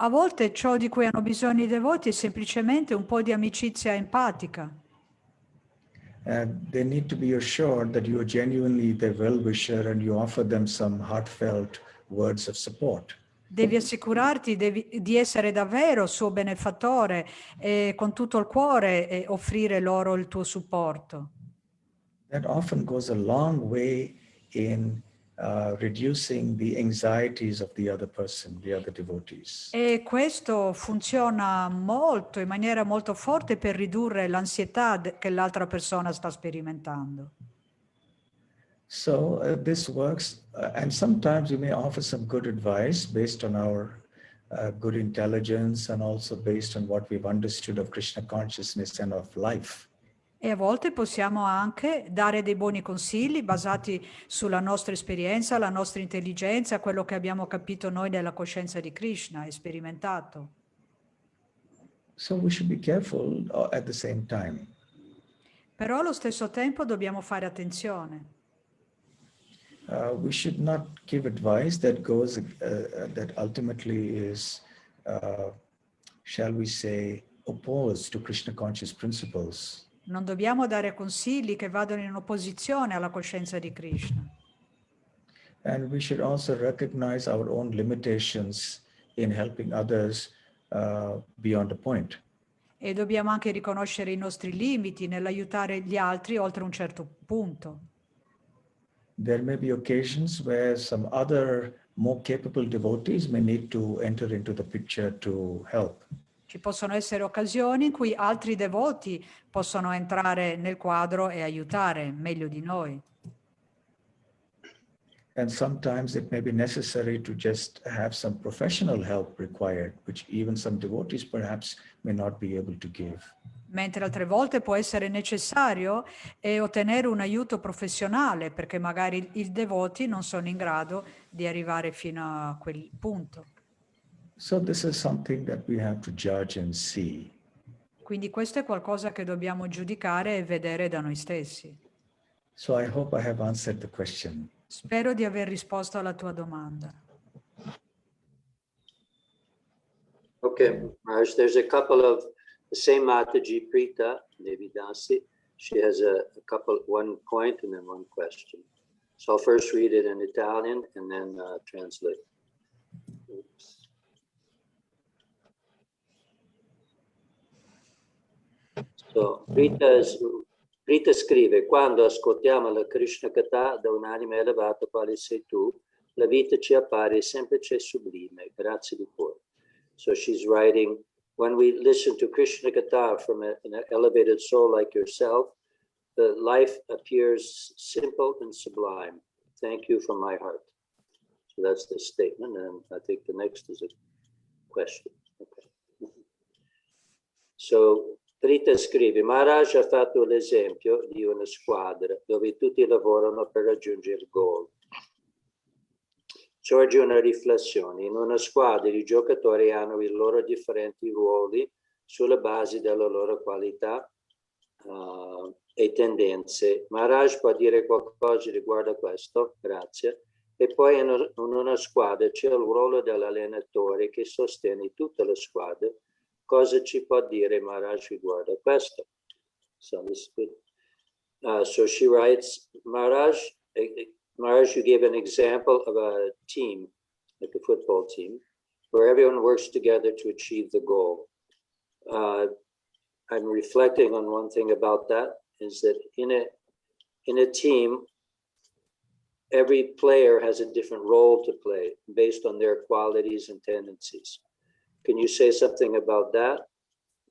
A volte ciò di cui hanno bisogno i devoti è semplicemente un po' di amicizia empatica. They need to be assured that you are genuinely their well-wisher and you offer them some heartfelt words of support. Devi assicurarti di essere davvero suo benefattore e con tutto il cuore offrire loro il tuo supporto. That often goes a long way in reducing the anxieties of the other person, the other devotees. E questo funziona molto, in maniera molto forte per ridurre l'ansietà che l'altra persona sta sperimentando. So this works, and sometimes we may offer some good advice based on our good intelligence and also based on what we've understood of Krishna consciousness and of life. E a volte possiamo anche dare dei buoni consigli basati sulla nostra esperienza, la nostra intelligenza, quello che abbiamo capito noi della coscienza di Krishna e sperimentato. So we should be careful at the same time. Però allo stesso tempo dobbiamo fare attenzione. We should not give advice that goes, that ultimately is, shall we say, opposed to Krishna conscious principles. Non dobbiamo dare consigli che vadano in opposizione alla coscienza di Krishna. And we should also recognize our own limitations in helping others beyond a point. E dobbiamo anche riconoscere i nostri limiti nell'aiutare gli altri oltre un certo punto. there may be occasions where some other more capable devotees may need to enter into the picture to help. Ci possono essere occasioni in cui altri devoti possono entrare nel quadro e aiutare meglio di noi. And sometimes it may be necessary to just have some professional help required, which even some devotees perhaps may not be able to give. Mentre altre volte può essere necessario ottenere un aiuto professionale, perché magari i devoti non sono in grado di arrivare fino a quel punto. So this is something that we have to judge and see. Quindi questo è qualcosa che dobbiamo giudicare e vedere da noi stessi. So I hope I have answered the question. Spero di aver risposto alla tua domanda. Okay, Maharaj, there's a couple of the same Mataji Prita Devidasi. She has a couple, one point and then one question. So I'll first read it in Italian and then translate. Oops. So, Prita scrive: quando ascoltiamo la Krishna Katha da un'anima elevata quale sei tu, la vita ci appare semplice e sublime. Grazie di cuore. So she's writing, when we listen to Krishna Katha from an elevated soul like yourself, the life appears simple and sublime. Thank you from my heart. So that's the statement, and I think the next is a question. Okay. So Rita scrive: Maharaj ha fatto l'esempio di una squadra dove tutti lavorano per raggiungere il goal. Sorge una riflessione: in una squadra i giocatori hanno i loro differenti ruoli sulla base della loro qualità e tendenze. Maharaj può dire qualcosa riguardo a questo? Grazie. E poi in una squadra c'è il ruolo dell'allenatore che sostiene tutta la squadra. Cosa ci può dire Maharaj riguardo a questo? So this is good. So she writes, Maharaj, you gave an example of a team, like a football team, where everyone works together to achieve the goal. I'm reflecting on one thing about that, is that in a team, every player has a different role to play based on their qualities and tendencies. Can you say something about that?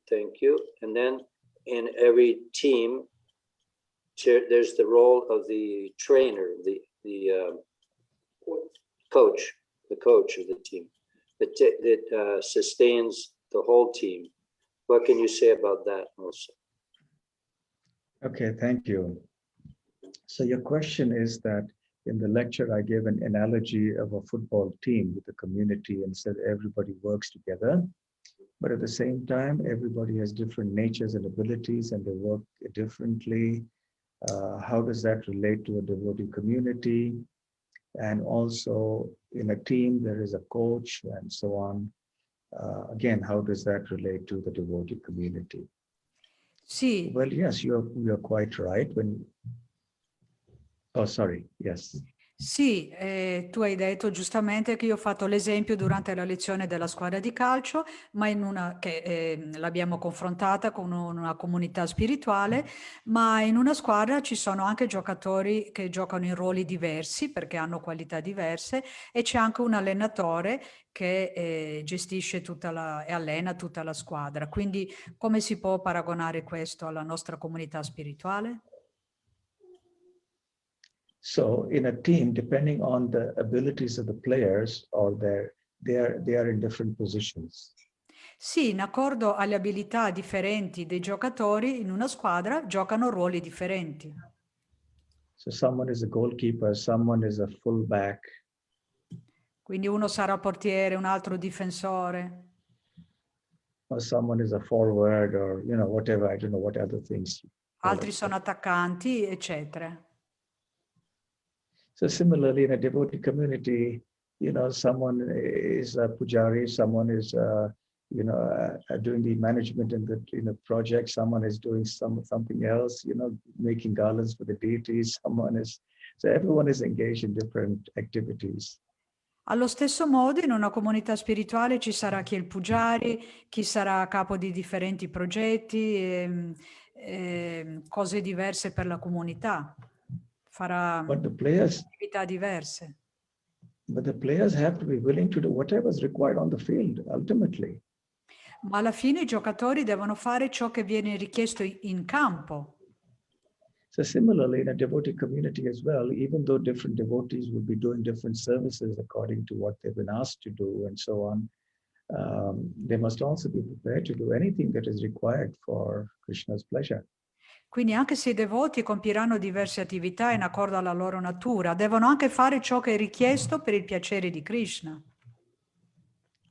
Thank you. And then in every team, there's the role of the trainer, the coach of the team that sustains the whole team. What can you say about that also? Okay, thank you. So your question is that in the lecture, I gave an analogy of a football team with the community and said everybody works together. But at the same time, everybody has different natures and abilities and they work differently. How does that relate to a devotee community? And also in a team, there is a coach and so on. Again, how does that relate to the devotee community? Sì. Well, yes, you're quite right. Oh, sorry, yes. Sì, tu hai detto giustamente che io ho fatto l'esempio durante la lezione della squadra di calcio, ma che l'abbiamo confrontata con una comunità spirituale, ma in una squadra ci sono anche giocatori che giocano in ruoli diversi perché hanno qualità diverse e c'è anche un allenatore che gestisce e allena tutta la squadra. Quindi come si può paragonare questo alla nostra comunità spirituale? So in a team, depending on the abilities of the players, or they are in different positions. Sì, in accordo alle abilità differenti dei giocatori, in una squadra giocano ruoli differenti. So someone is a goalkeeper, someone is a fullback. Quindi uno sarà portiere, un altro difensore. Or someone is a forward, or whatever. I don't know what other things. Altri sono attaccanti, eccetera. So similarly, in a devotee community, someone is a pujari, someone is, doing the management in the project, someone is doing something else, making garlands for the deities, so everyone is engaged in different activities. Allo stesso modo, in una comunità spirituale ci sarà chi è il pujari, chi sarà a capo di differenti progetti, cose diverse per la comunità. farà But the players attività diverse. have to be willing to do whatever is required on the field, ultimately. Ma alla fine i giocatori devono fare ciò che viene richiesto in campo. So similarly, in a devotee community as well, even though different devotees will be doing different services according to what they've been asked to do and so on, they must also be prepared to do anything that is required for Krishna's pleasure. Quindi anche se i devoti compiranno diverse attività in accordo alla loro natura, devono anche fare ciò che è richiesto per il piacere di Krishna.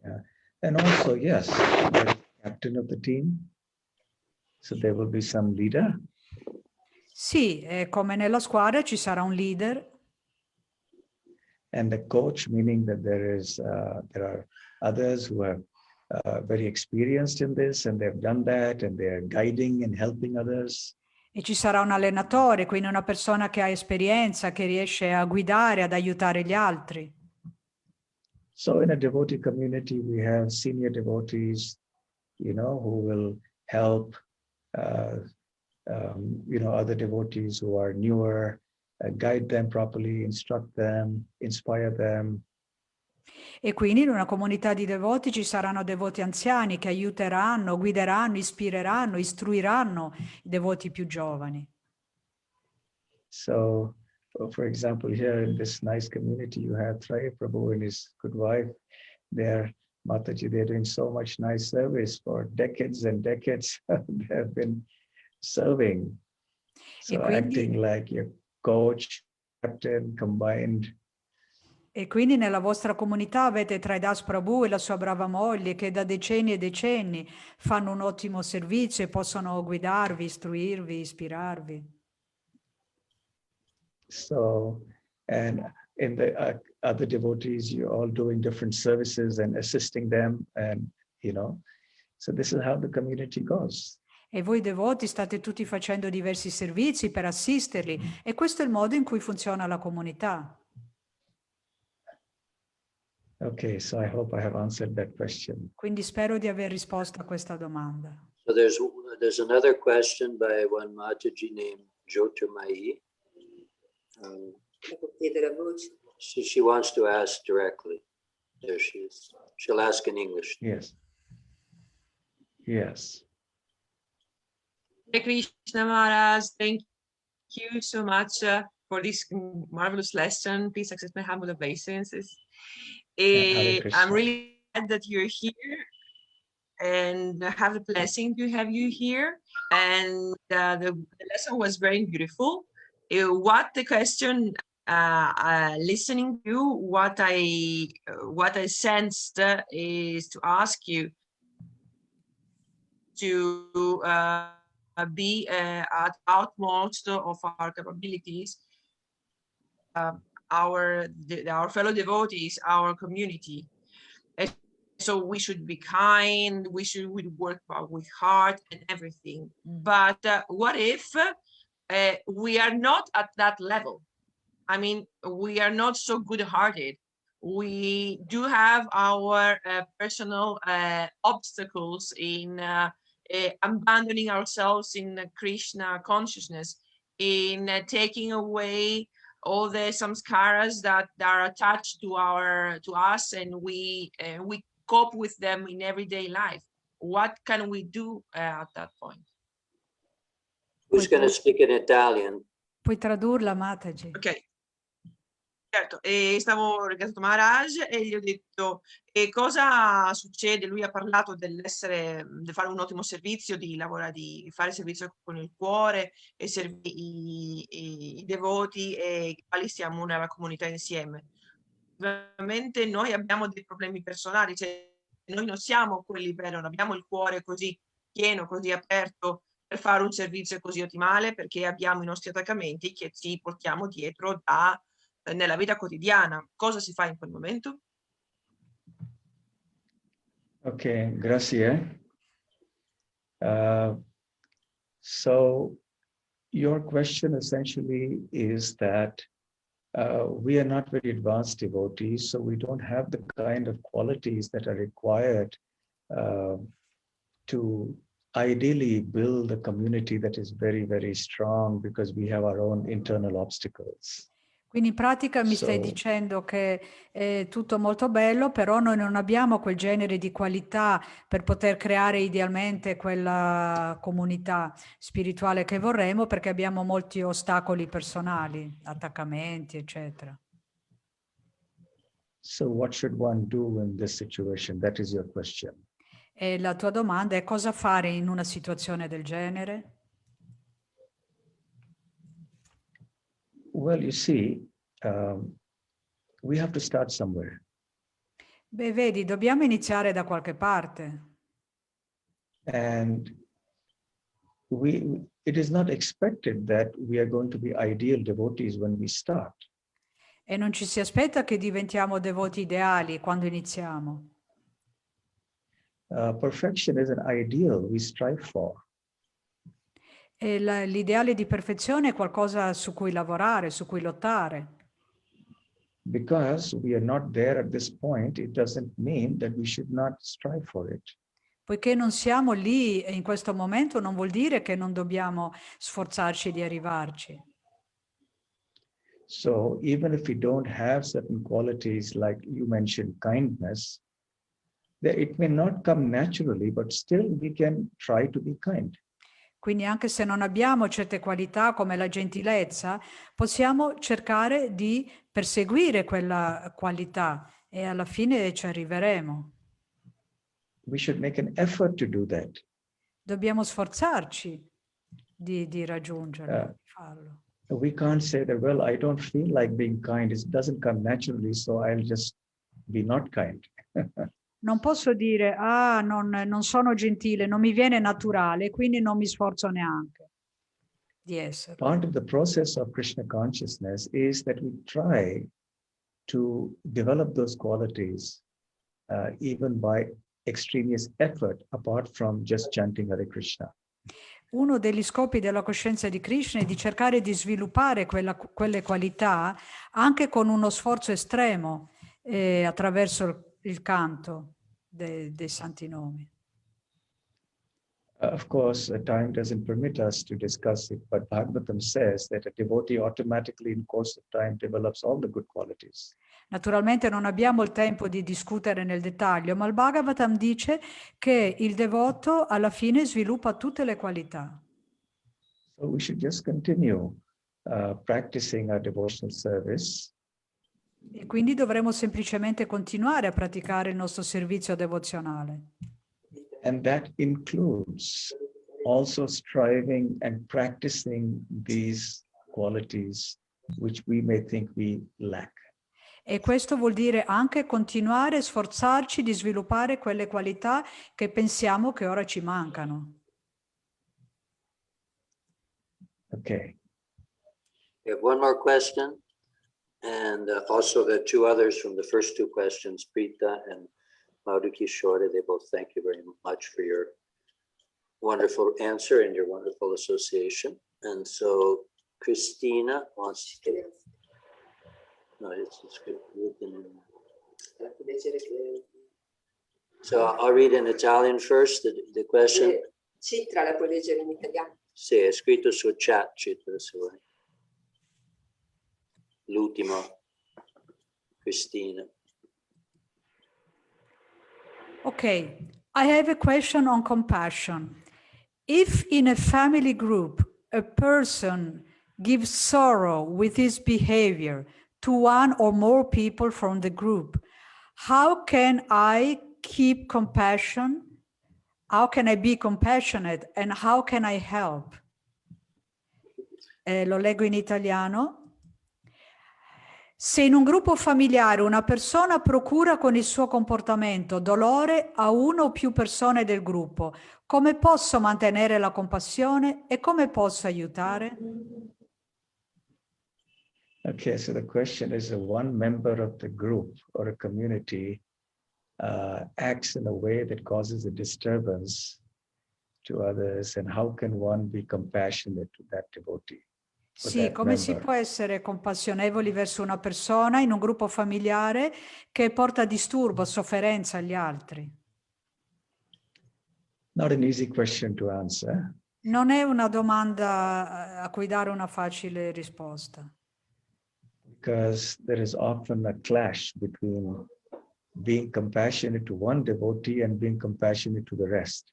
Yeah. And also, yes, there's the captain of the team. So there will be some leader. Sì, come nella squadra ci sarà un leader. And the coach, meaning that there are others who are very experienced in this and they've done that and they're guiding and helping others. E ci sarà un allenatore, quindi una persona che ha esperienza, che riesce a guidare, ad aiutare gli altri. So in a devotee community, we have senior devotees, who will help, other devotees who are newer, guide them properly, instruct them, inspire them. E quindi in una comunità di devoti ci saranno devoti anziani che aiuteranno, guideranno, ispireranno, istruiranno i devoti più giovani. So, for example, here in this nice community, you have Traya Prabhu and his good wife. Mataji, they're doing so much nice service for decades and decades. They have been serving. So acting like your coach, captain, combined. E quindi nella vostra comunità avete Traidas Prabhu e la sua brava moglie che da decenni e decenni fanno un ottimo servizio e possono guidarvi, istruirvi, ispirarvi. So, and in the other devotees, you're all doing different services and assisting them, and so this is how the community goes. E voi devoti state tutti facendo diversi servizi per assisterli e questo è il modo in cui funziona la comunità. Okay, so I hope I have answered that question. Quindi spero di aver risposto a questa domanda. So there's another question by one Mataji named Jyotirmayi. She wants to ask directly. There she is. She'll ask in English. Yes. Yes. Hare Krishna Maharaj, thank you so much for this marvelous lesson. Please accept my humble obeisances. I'm really glad that you're here and have the blessing to have you here. And the lesson was very beautiful. What the question, listening to what I sensed is to ask you to be at utmost of our capabilities, our fellow devotees, our community. And so we should be kind, we work with heart and everything. But what if we are not at that level? I mean, we are not so good-hearted. We do have our personal obstacles in abandoning ourselves in Krishna consciousness, in taking away all the samskaras that are attached to us, and we cope with them in everyday life. What can we do at that point? Who's going to speak in Italian? Puoi tradurla, Mataji? Ok. Certo, e stavo ringraziando Maharaj e gli ho detto cosa succede. Lui ha parlato di fare un ottimo servizio, di fare servizio con il cuore e servire i devoti e quali siamo nella comunità insieme. Ovviamente noi abbiamo dei problemi personali, cioè noi non siamo a quel livello, non abbiamo il cuore così pieno, così aperto per fare un servizio così ottimale, perché abbiamo i nostri attaccamenti che ci portiamo dietro nella vita quotidiana. Cosa si fa in quel momento? Okay, grazie. So your question essentially is that we are not very advanced devotees, so we don't have the kind of qualities that are required to ideally build a community that is very, very strong because we have our own internal obstacles. Quindi in pratica mi stai So- dicendo che è tutto molto bello, però noi non abbiamo quel genere di qualità per poter creare idealmente quella comunità spirituale che vorremmo, perché abbiamo molti ostacoli personali, attaccamenti, eccetera. So what should one do in this situation? That is your question. E la tua domanda è cosa fare in una situazione del genere? Well, you see, we have to start somewhere. Beh, vedi, dobbiamo iniziare da qualche parte. And it is not expected that we are going to be ideal devotees when we start. E non ci si aspetta che diventiamo devoti ideali quando iniziamo. Perfection is an ideal we strive for. E l'ideale di perfezione è qualcosa su cui lavorare, su cui lottare. Because we are not there at this point, it doesn't mean that we should not strive for it. Poiché non siamo lì in questo momento, non vuol dire che non dobbiamo sforzarci di arrivarci. So even if we don't have certain qualities like you mentioned, kindness, it may not come naturally, but still we can try to be kind. Quindi anche se non abbiamo certe qualità come la gentilezza, possiamo cercare di perseguire quella qualità e alla fine ci arriveremo. We should make an effort to do that. Dobbiamo sforzarci di raggiungerlo, di farlo. We can't say that, well, I don't feel like being kind. It doesn't come naturally, so I'll just be not kind. Non posso dire, non sono gentile, non mi viene naturale, quindi non mi sforzo neanche di essere. Part of the process of Krishna consciousness is that we try to develop those qualities even by extraneous effort, apart from just chanting Hare Krishna. Uno degli scopi della coscienza di Krishna è di cercare di sviluppare quelle qualità anche con uno sforzo estremo attraverso il canto dei santi nomi. Of course, time doesn't permit us to discuss it, but Bhagavatam says that a devotee automatically in course of time develops all the good qualities. Naturalmente non abbiamo il tempo di discutere nel dettaglio, ma il Bhagavatam dice che il devoto alla fine sviluppa tutte le qualità. So we should just continue practicing our devotional service. E quindi dovremo semplicemente continuare a praticare il nostro servizio devozionale. And that includes also striving and practicing these qualities which we may think we lack. E questo vuol dire anche continuare a sforzarci di sviluppare quelle qualità che pensiamo che ora ci mancano. Okay. We have one more question, and also the two others from the first two questions, Prita and Madhuki Shore. They both thank you very much for your wonderful answer and your wonderful association. And so Christina wants to... No, it's written in... So I'll read in Italian first, the question. Citra la puoi leggere in italiano? Sì, è scritto su chat, Citra, se vuoi. L'ultimo, Cristina. Okay, I have a question on compassion. If in a family group, a person gives sorrow with his behavior to one or more people from the group, how can I keep compassion? How can I be compassionate and how can I help? Lo leggo in italiano. Se in un gruppo familiare una persona procura con il suo comportamento dolore a una o più persone del gruppo, come posso mantenere la compassione e come posso aiutare? Okay, so the question is, one member of the group or a community acts in a way that causes a disturbance to others, and how can one be compassionate to that devotee? Sì, come si può essere compassionevoli verso una persona in un gruppo familiare che porta disturbo, sofferenza agli altri? Not an easy question to answer. Non è una domanda a cui dare una facile risposta, Because there is often a clash between being compassionate to one devotee and being compassionate to the rest.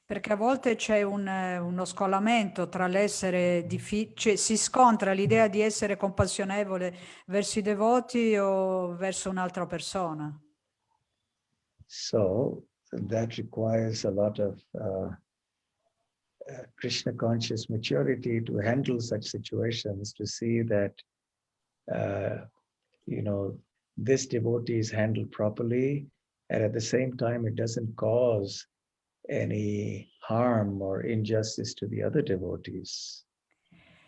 perché a volte c'è uno scollamento tra l'essere cioè si scontra l'idea di essere compassionevole verso i devoti o verso un'altra persona. So that requires a lot of Krishna conscious maturity to handle such situations, to see that, this devotee is handled properly, and at the same time, it doesn't cause any harm or injustice to the other devotees.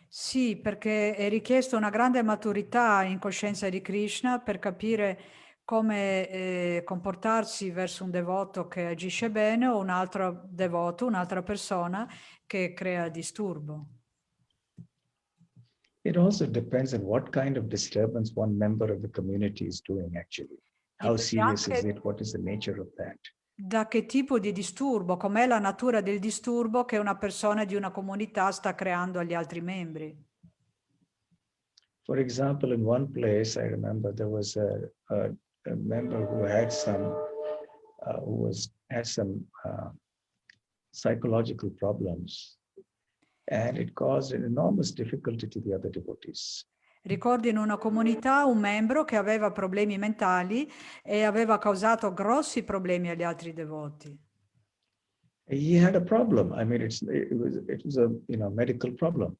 Sì, perché è richiesta una grande maturità in coscienza di Krishna per capire come comportarsi verso un devoto che agisce bene o un altro devoto, un'altra persona che crea disturbo. It also depends on what kind of disturbance one member of the community is doing, actually. How serious is it? What is the nature of that? Da che tipo di disturbo, com'è la natura del disturbo che una persona di una comunità sta creando agli altri membri. For example, in one place, I remember there was a member who had some psychological problems, and it caused an enormous difficulty to the other devotees. Ricordo in una comunità un membro che aveva problemi mentali e aveva causato grossi problemi agli altri devoti. He had a problem. I mean, it was a medical problem.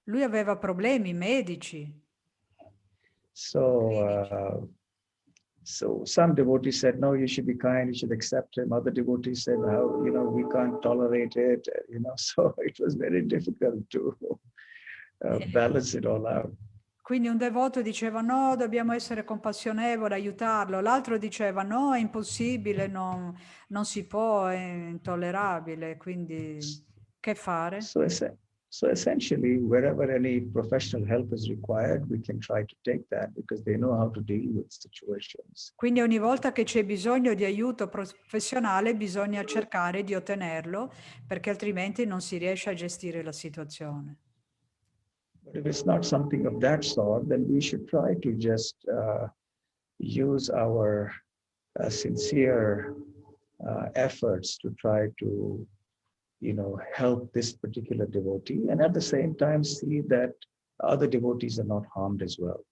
Lui aveva problemi medici. So some devotees said, no, you should be kind, you should accept him. Other devotees said, how, we can't tolerate it. So it was very difficult to balance it all out. Quindi un devoto diceva no, dobbiamo essere compassionevoli, aiutarlo. L'altro diceva no, è impossibile, non si può, è intollerabile. Quindi che fare? So essentially, wherever any professional help is required, we can try to take that because they know how to deal with situations. Quindi ogni volta che c'è bisogno di aiuto professionale bisogna cercare di ottenerlo perché altrimenti non si riesce a gestire la situazione. But if it's not something of that sort, then we should try to just use our sincere efforts to try to, help this particular devotee, and at the same time see that other devotees are not harmed as well.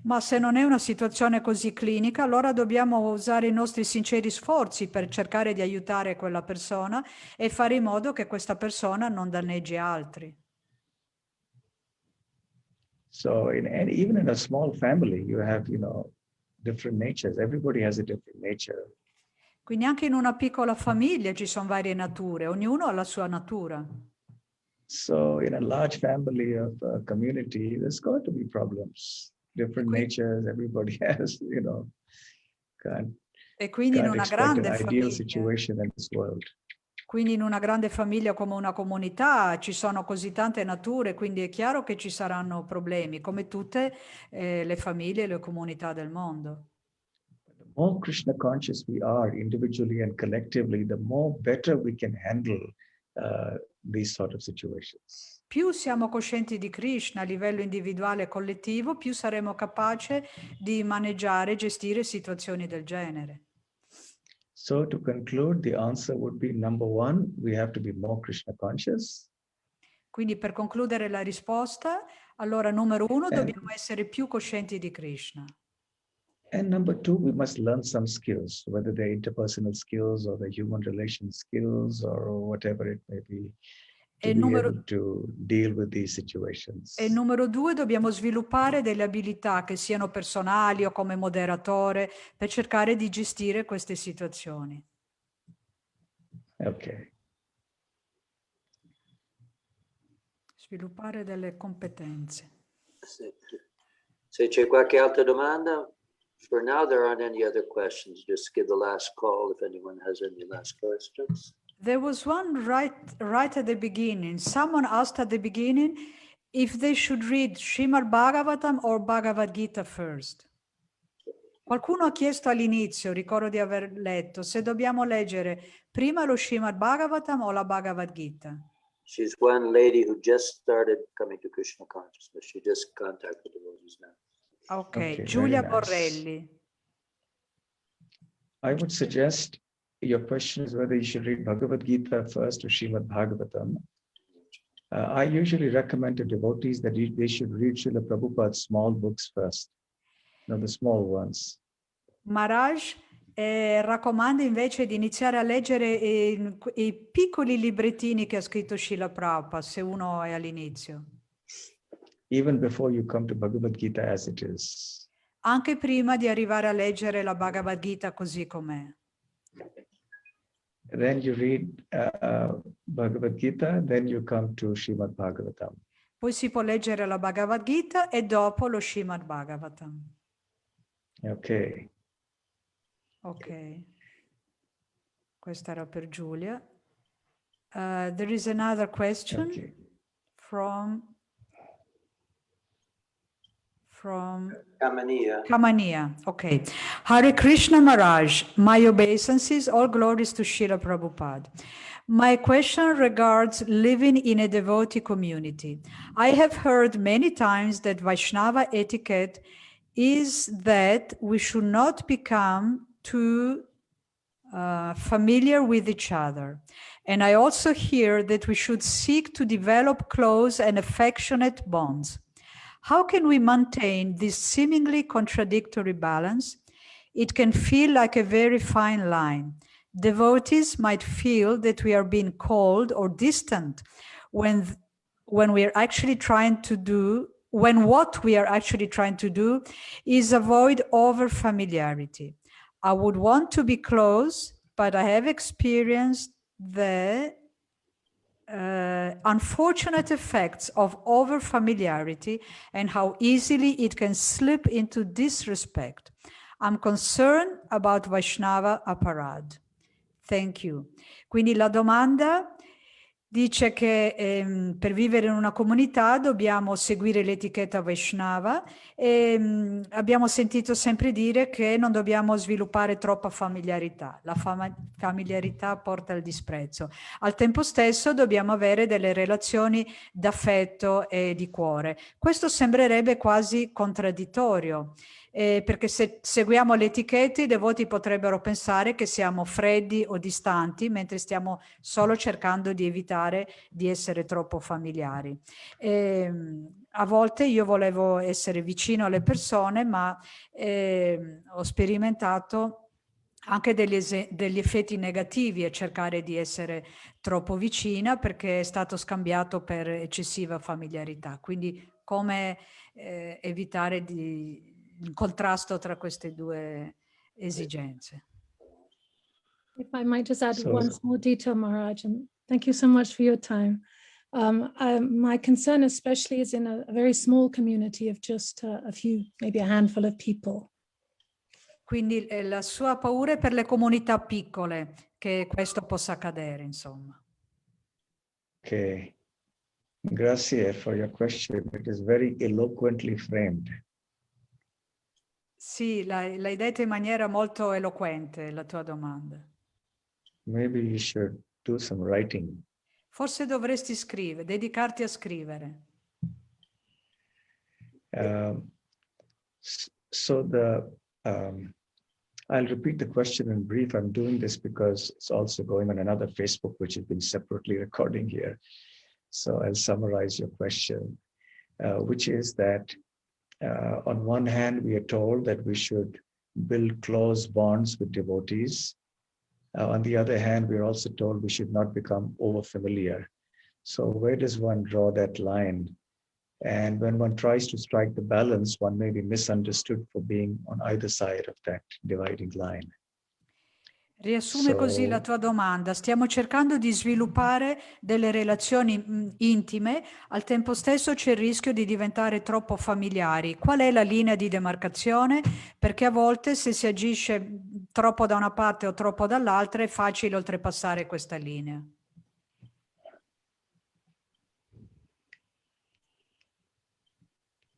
Ma se non è una situazione così clinica, allora dobbiamo usare i nostri sinceri sforzi per cercare di aiutare quella persona e fare in modo che questa persona non danneggi altri. So even in a small family, you have, different natures. Everybody has a different nature. Quindi anche in una piccola famiglia ci sono varie nature, ognuno ha la sua natura. So in a large family of a community, there's going to be problems, different natures. Everybody has, E quindi in una grande ideal famiglia, situation in this world. quindi in una grande famiglia come una comunità ci sono così tante nature, quindi è chiaro che ci saranno problemi, come tutte le famiglie e le comunità del mondo. The more Krishna conscious we are individually and collectively, the more better we can handle these sort of situations. Più siamo coscienti di Krishna a livello individuale e collettivo, più saremo capaci di maneggiare e gestire situazioni del genere. So to conclude, the answer would be number one, we have to be more Krishna conscious. Quindi per concludere la risposta, allora numero uno, dobbiamo essere più coscienti di Krishna. And number two, we must learn some skills, whether they're interpersonal skills or the human relation skills or whatever it may be, to be able to deal with these situations. E numero due, dobbiamo sviluppare delle abilità che siano personali o come moderatore per cercare di gestire queste situazioni. Okay. Sviluppare delle competenze. Se c'è qualche altra domanda, for now there aren't any other questions. Just give the last call if anyone has any last questions. There was one right at the beginning. Someone asked at the beginning if they should read Srimad Bhagavatam or Bhagavad Gita first. Qualcuno ha chiesto all'inizio, ricordo di aver letto, se dobbiamo leggere prima lo Srimad Bhagavatam o la Bhagavad Gita. She's one lady who just started coming to Krishna consciousness. She just contacted the devotees now. Ok, Okay, Giulia very nice. Borrelli. I would suggest your question is whether you should read Bhagavad Gita first or Srimad Bhagavatam. I usually recommend to devotees that they should read Srila Prabhupada's small books first, the small ones. Maharaj raccomanda invece di iniziare a leggere i piccoli librettini che ha scritto Srila Prabhupada, se uno è all'inizio. Even before you come to Bhagavad Gita as it is. Anche prima di arrivare a leggere la Bhagavad Gita così com'è. Then you read Bhagavad Gita, then you come to Srimad Bhagavatam. Poi si può leggere la Bhagavad Gita e dopo lo Srimad Bhagavatam. Okay. Ok. Questa era per Giulia. There is another question Okay. from Kamaniya. Kamaniya. Okay. Hare Krishna Maharaj, my obeisances, all glories to Srila Prabhupada. My question regards living in a devotee community. I have heard many times that Vaishnava etiquette is that we should not become too familiar with each other. And I also hear that we should seek to develop close and affectionate bonds. How can we maintain this seemingly contradictory balance? It can feel like a very fine line. Devotees might feel that we are being cold or distant when we are actually trying to do, when what we are actually trying to do is avoid over familiarity. I would want to be close, but I have experienced the unfortunate effects of over familiarity and how easily it can slip into disrespect. I'm concerned about Vaishnava aparad. Thank you. Quindi la domanda dice che per vivere in una comunità dobbiamo seguire l'etichetta Vaishnava e abbiamo sentito sempre dire che non dobbiamo sviluppare troppa familiarità. La familiarità porta al disprezzo. Al tempo stesso dobbiamo avere delle relazioni d'affetto e di cuore. Questo sembrerebbe quasi contraddittorio. Perché se seguiamo le etichette i devoti potrebbero pensare che siamo freddi o distanti mentre stiamo solo cercando di evitare di essere troppo familiari. A volte io volevo essere vicino alle persone, ma ho sperimentato anche degli effetti negativi a cercare di essere troppo vicina perché è stato scambiato per eccessiva familiarità. Quindi come evitare il contrasto tra queste due esigenze. If I might just add So- one small detail, Maharaj, and thank you so much for your time. My concern especially is in a very small community of just a few, maybe a handful of people. Quindi la sua paura è per le comunità piccole, che questo possa accadere, insomma. Okay. Grazie for your question. It is very eloquently framed. Sì, l'hai detto in maniera molto eloquente, la tua domanda. Maybe you should do some writing. Forse dovresti scrivere, dedicarti a scrivere. I'll repeat the question in brief. I'm doing this because it's also going on another Facebook, which has been separately recording here. So I'll summarize your question, which is that on one hand, we are told that we should build close bonds with devotees. On the other hand, we're also told we should not become over-familiar. So where does one draw that line? And when one tries to strike the balance, one may be misunderstood for being on either side of that dividing line. Riassume così la tua domanda. Stiamo cercando di sviluppare delle relazioni intime, al tempo stesso c'è il rischio di diventare troppo familiari. Qual è la linea di demarcazione? Perché a volte se si agisce troppo da una parte o troppo dall'altra è facile oltrepassare questa linea.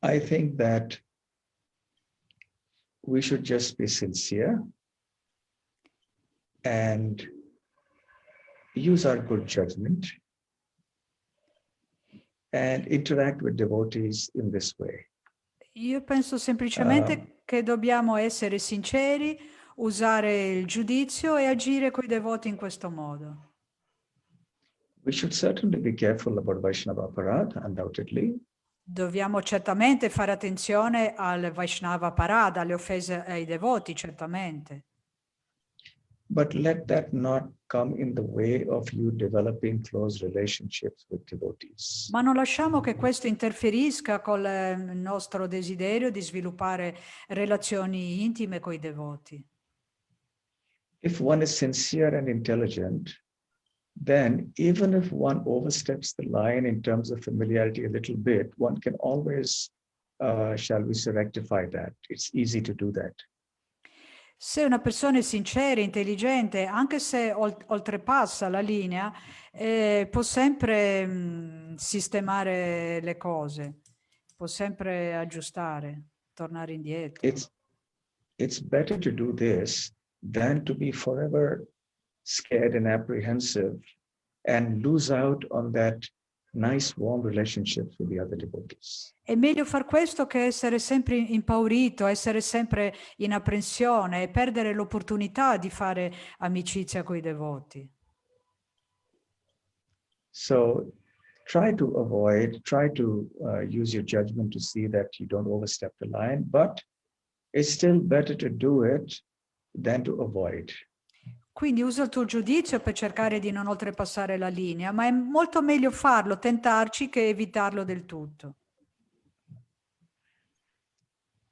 I think that we should just be sincere and use our good judgment and interact with devotees in this way. Io penso semplicemente che dobbiamo essere sinceri, usare il giudizio e agire coi devoti in questo modo. We should certainly be careful about Vaishnava Aparadha, undoubtedly. Dobbiamo certamente fare attenzione al Vaishnava Parada, alle offese ai devoti, certamente. But let that not come in the way of you developing close relationships with devotees. Ma non lasciamo che questo interferisca con il nostro desiderio di sviluppare relazioni intime coi devoti. If one is sincere and intelligent, then even if one oversteps the line in terms of familiarity a little bit, one can always, shall we say, rectify that. It's easy to do that. Se una persona è sincera, intelligente, anche se oltrepassa la linea, può sempre sistemare le cose, può sempre aggiustare, tornare indietro. It's better to do this than to be forever scared and apprehensive and lose out on that nice warm relationships with the other devotees. È meglio far questo che essere sempre impaurito, essere sempre in apprensione e perdere l'opportunità di fare amicizia coi devoti. So try to use your judgment to see that you don't overstep the line, but it's still better to do it than to avoid. Quindi usa il tuo giudizio per cercare di non oltrepassare la linea, ma è molto meglio farlo, tentarci, che evitarlo del tutto.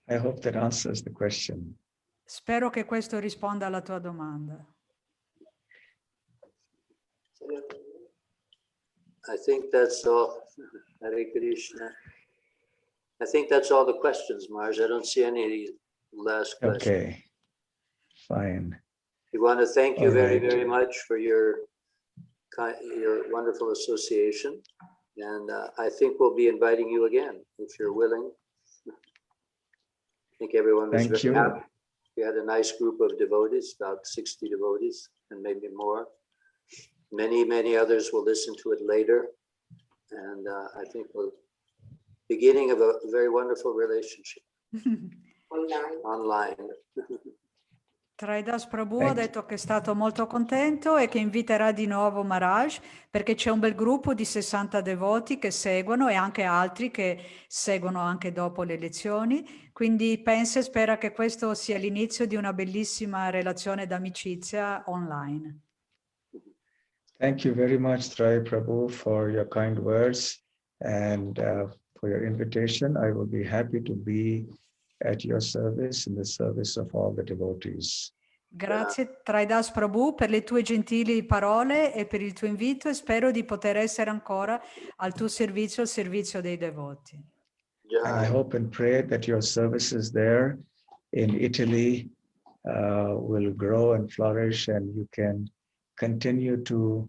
I hope that answers the question. Spero che questo risponda alla tua domanda. I think that's all. Hare Krishna. I think that's all the questions, Maharaj. I don't see any last questions. Okay, fine. We want to thank you All very, right. very much for your wonderful association. And I think we'll be inviting you again, if you're willing. I think everyone was Thank very you. happy. We had a nice group of devotees, about 60 devotees, and maybe more. Many, many others will listen to it later. And I think we're beginning of a very wonderful relationship online. Traidas Prabhu ha detto che è stato molto contento e che inviterà di nuovo Maharaj, perché c'è un bel gruppo di 60 devoti che seguono e anche altri che seguono anche dopo le lezioni. Quindi pensa e spera che questo sia l'inizio di una bellissima relazione d'amicizia online. Thank you very much, Trai Prabhu, for your kind words and for your invitation. I will be happy to be at your service, in the service of all the devotees. Grazie Traidas Prabhu per le tue gentili parole e per il tuo invito, e spero di poter essere ancora al tuo servizio, al servizio dei devoti. And I hope and pray that your services there in Italy will grow and flourish, and you can continue to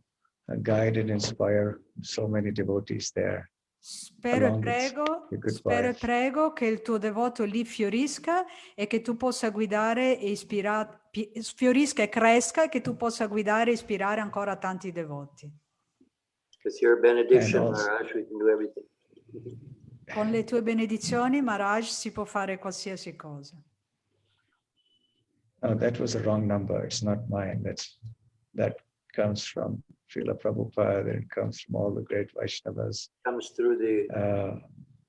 guide and inspire so many devotees there. Spero e prego che il tuo devoto lì fiorisca e che tu possa guidare e fiorisca e cresca, e che tu possa guidare e ispirare ancora tanti devoti. With your benediction, Maharaj, we can do everything. Con le tue benedizioni, Maharaj, si può fare qualsiasi cosa. Oh, that was a wrong number. It's not mine. That comes from Srila Prabhupada, and it comes from all the great Vaishnavas. Comes through the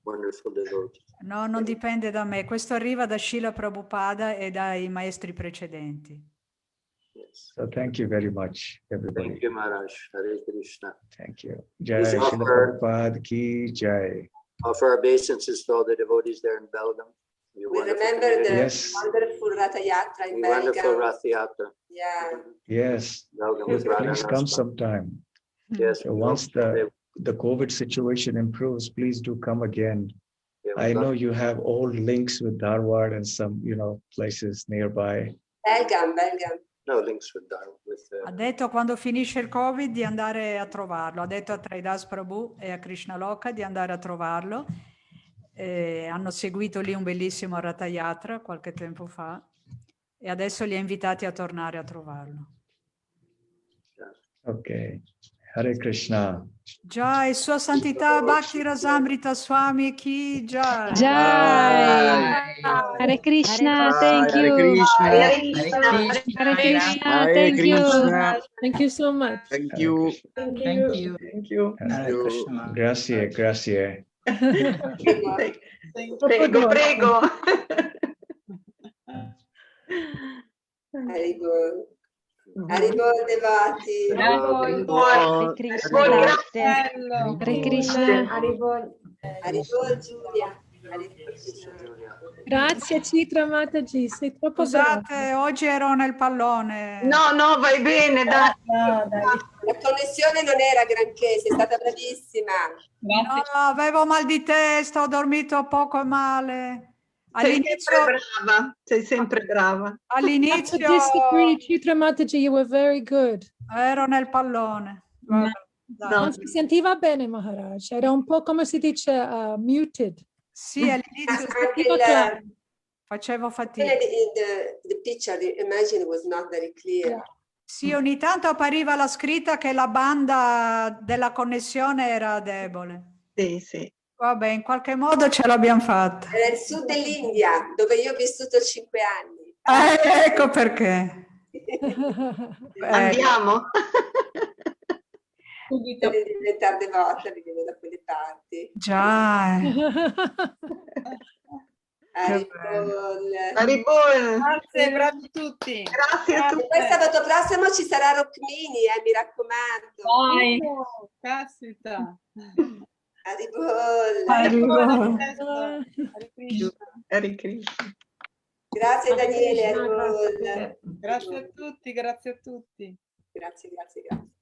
wonderful devotees. No, non dipende da me. Questo arriva da Srila Prabhupada e dai maestri precedenti. Yes. So thank you very much, everybody. Thank you, Maharaj. Hare Krishna. Thank you. Jai Please Srila offer- Prabhupada ki Jai. Offer our obeisances to all the devotees there in Belgium. Your We wonderful remember the community. Yes. wonderful Ratha Yatra in Your wonderful Belgium. Rath Yatra. Yeah. Yes, Belgium with Radha please come Naspa. sometime. Yes. So once the COVID situation improves, please do come again. I know you have old links with Dharwad and some, places nearby. Belgium. No links with Dharma. Ha detto quando finisce il Covid di andare a trovarlo. Ha detto a Traidas Prabhu e a Krishna Loka di andare a trovarlo. hanno seguito lì un bellissimo Ratha Yatra qualche tempo fa e adesso li ha invitati a tornare a trovarlo. Okay. Hare Krishna. Jai, Sua Santità Bhaktirasamrita Swami Ki Jai. Jai. Hare Krishna, thank Hare you. Krishna. Hare Krishna, thank you. Thank you so much. Thank Hare you. Krishna. Thank you. Thank you. Hare Krishna. Grazie, grazie. Prego, prego. Haribol. Haribol devoti. Hare Krishna, grazie. Hare Krishna. Haribol Giulia. Hare Krishna. Grazie Citra Mataji, sei troppo brava. Scusate, oggi ero nel pallone. No, no, vai bene, dai. La connessione non era granché, sei stata bravissima. No, avevo mal di testa, ho dormito poco e male. Sei sempre brava, sei sempre brava. I All'inizio disagree, Citra Mataji, you were very good. ero nel pallone. Vabbè, dai. Non si sentiva bene, Maharaj, era un po' come si dice muted. Sì, all'inizio Anche facevo fatica. the picture, the imagine was not very clear. Yeah. Sì, ogni tanto appariva la scritta che la banda della connessione era debole. Sì, sì. Vabbè, in qualche modo ce l'abbiamo fatta. Era il sud dell'India, dove io ho vissuto 5 anni. Ecco perché. Andiamo. Per diventare devota, vivevo da quelle parti. Già. Haribol. Haribol. Grazie, bravi tutti. Grazie a tutti. Poi sabato prossimo ci sarà Rukmini, mi raccomando. Caspita. Haribol. Hare Krishna. Grazie Daniele, Haribol. Grazie a tutti, grazie a tutti. Grazie, grazie, grazie.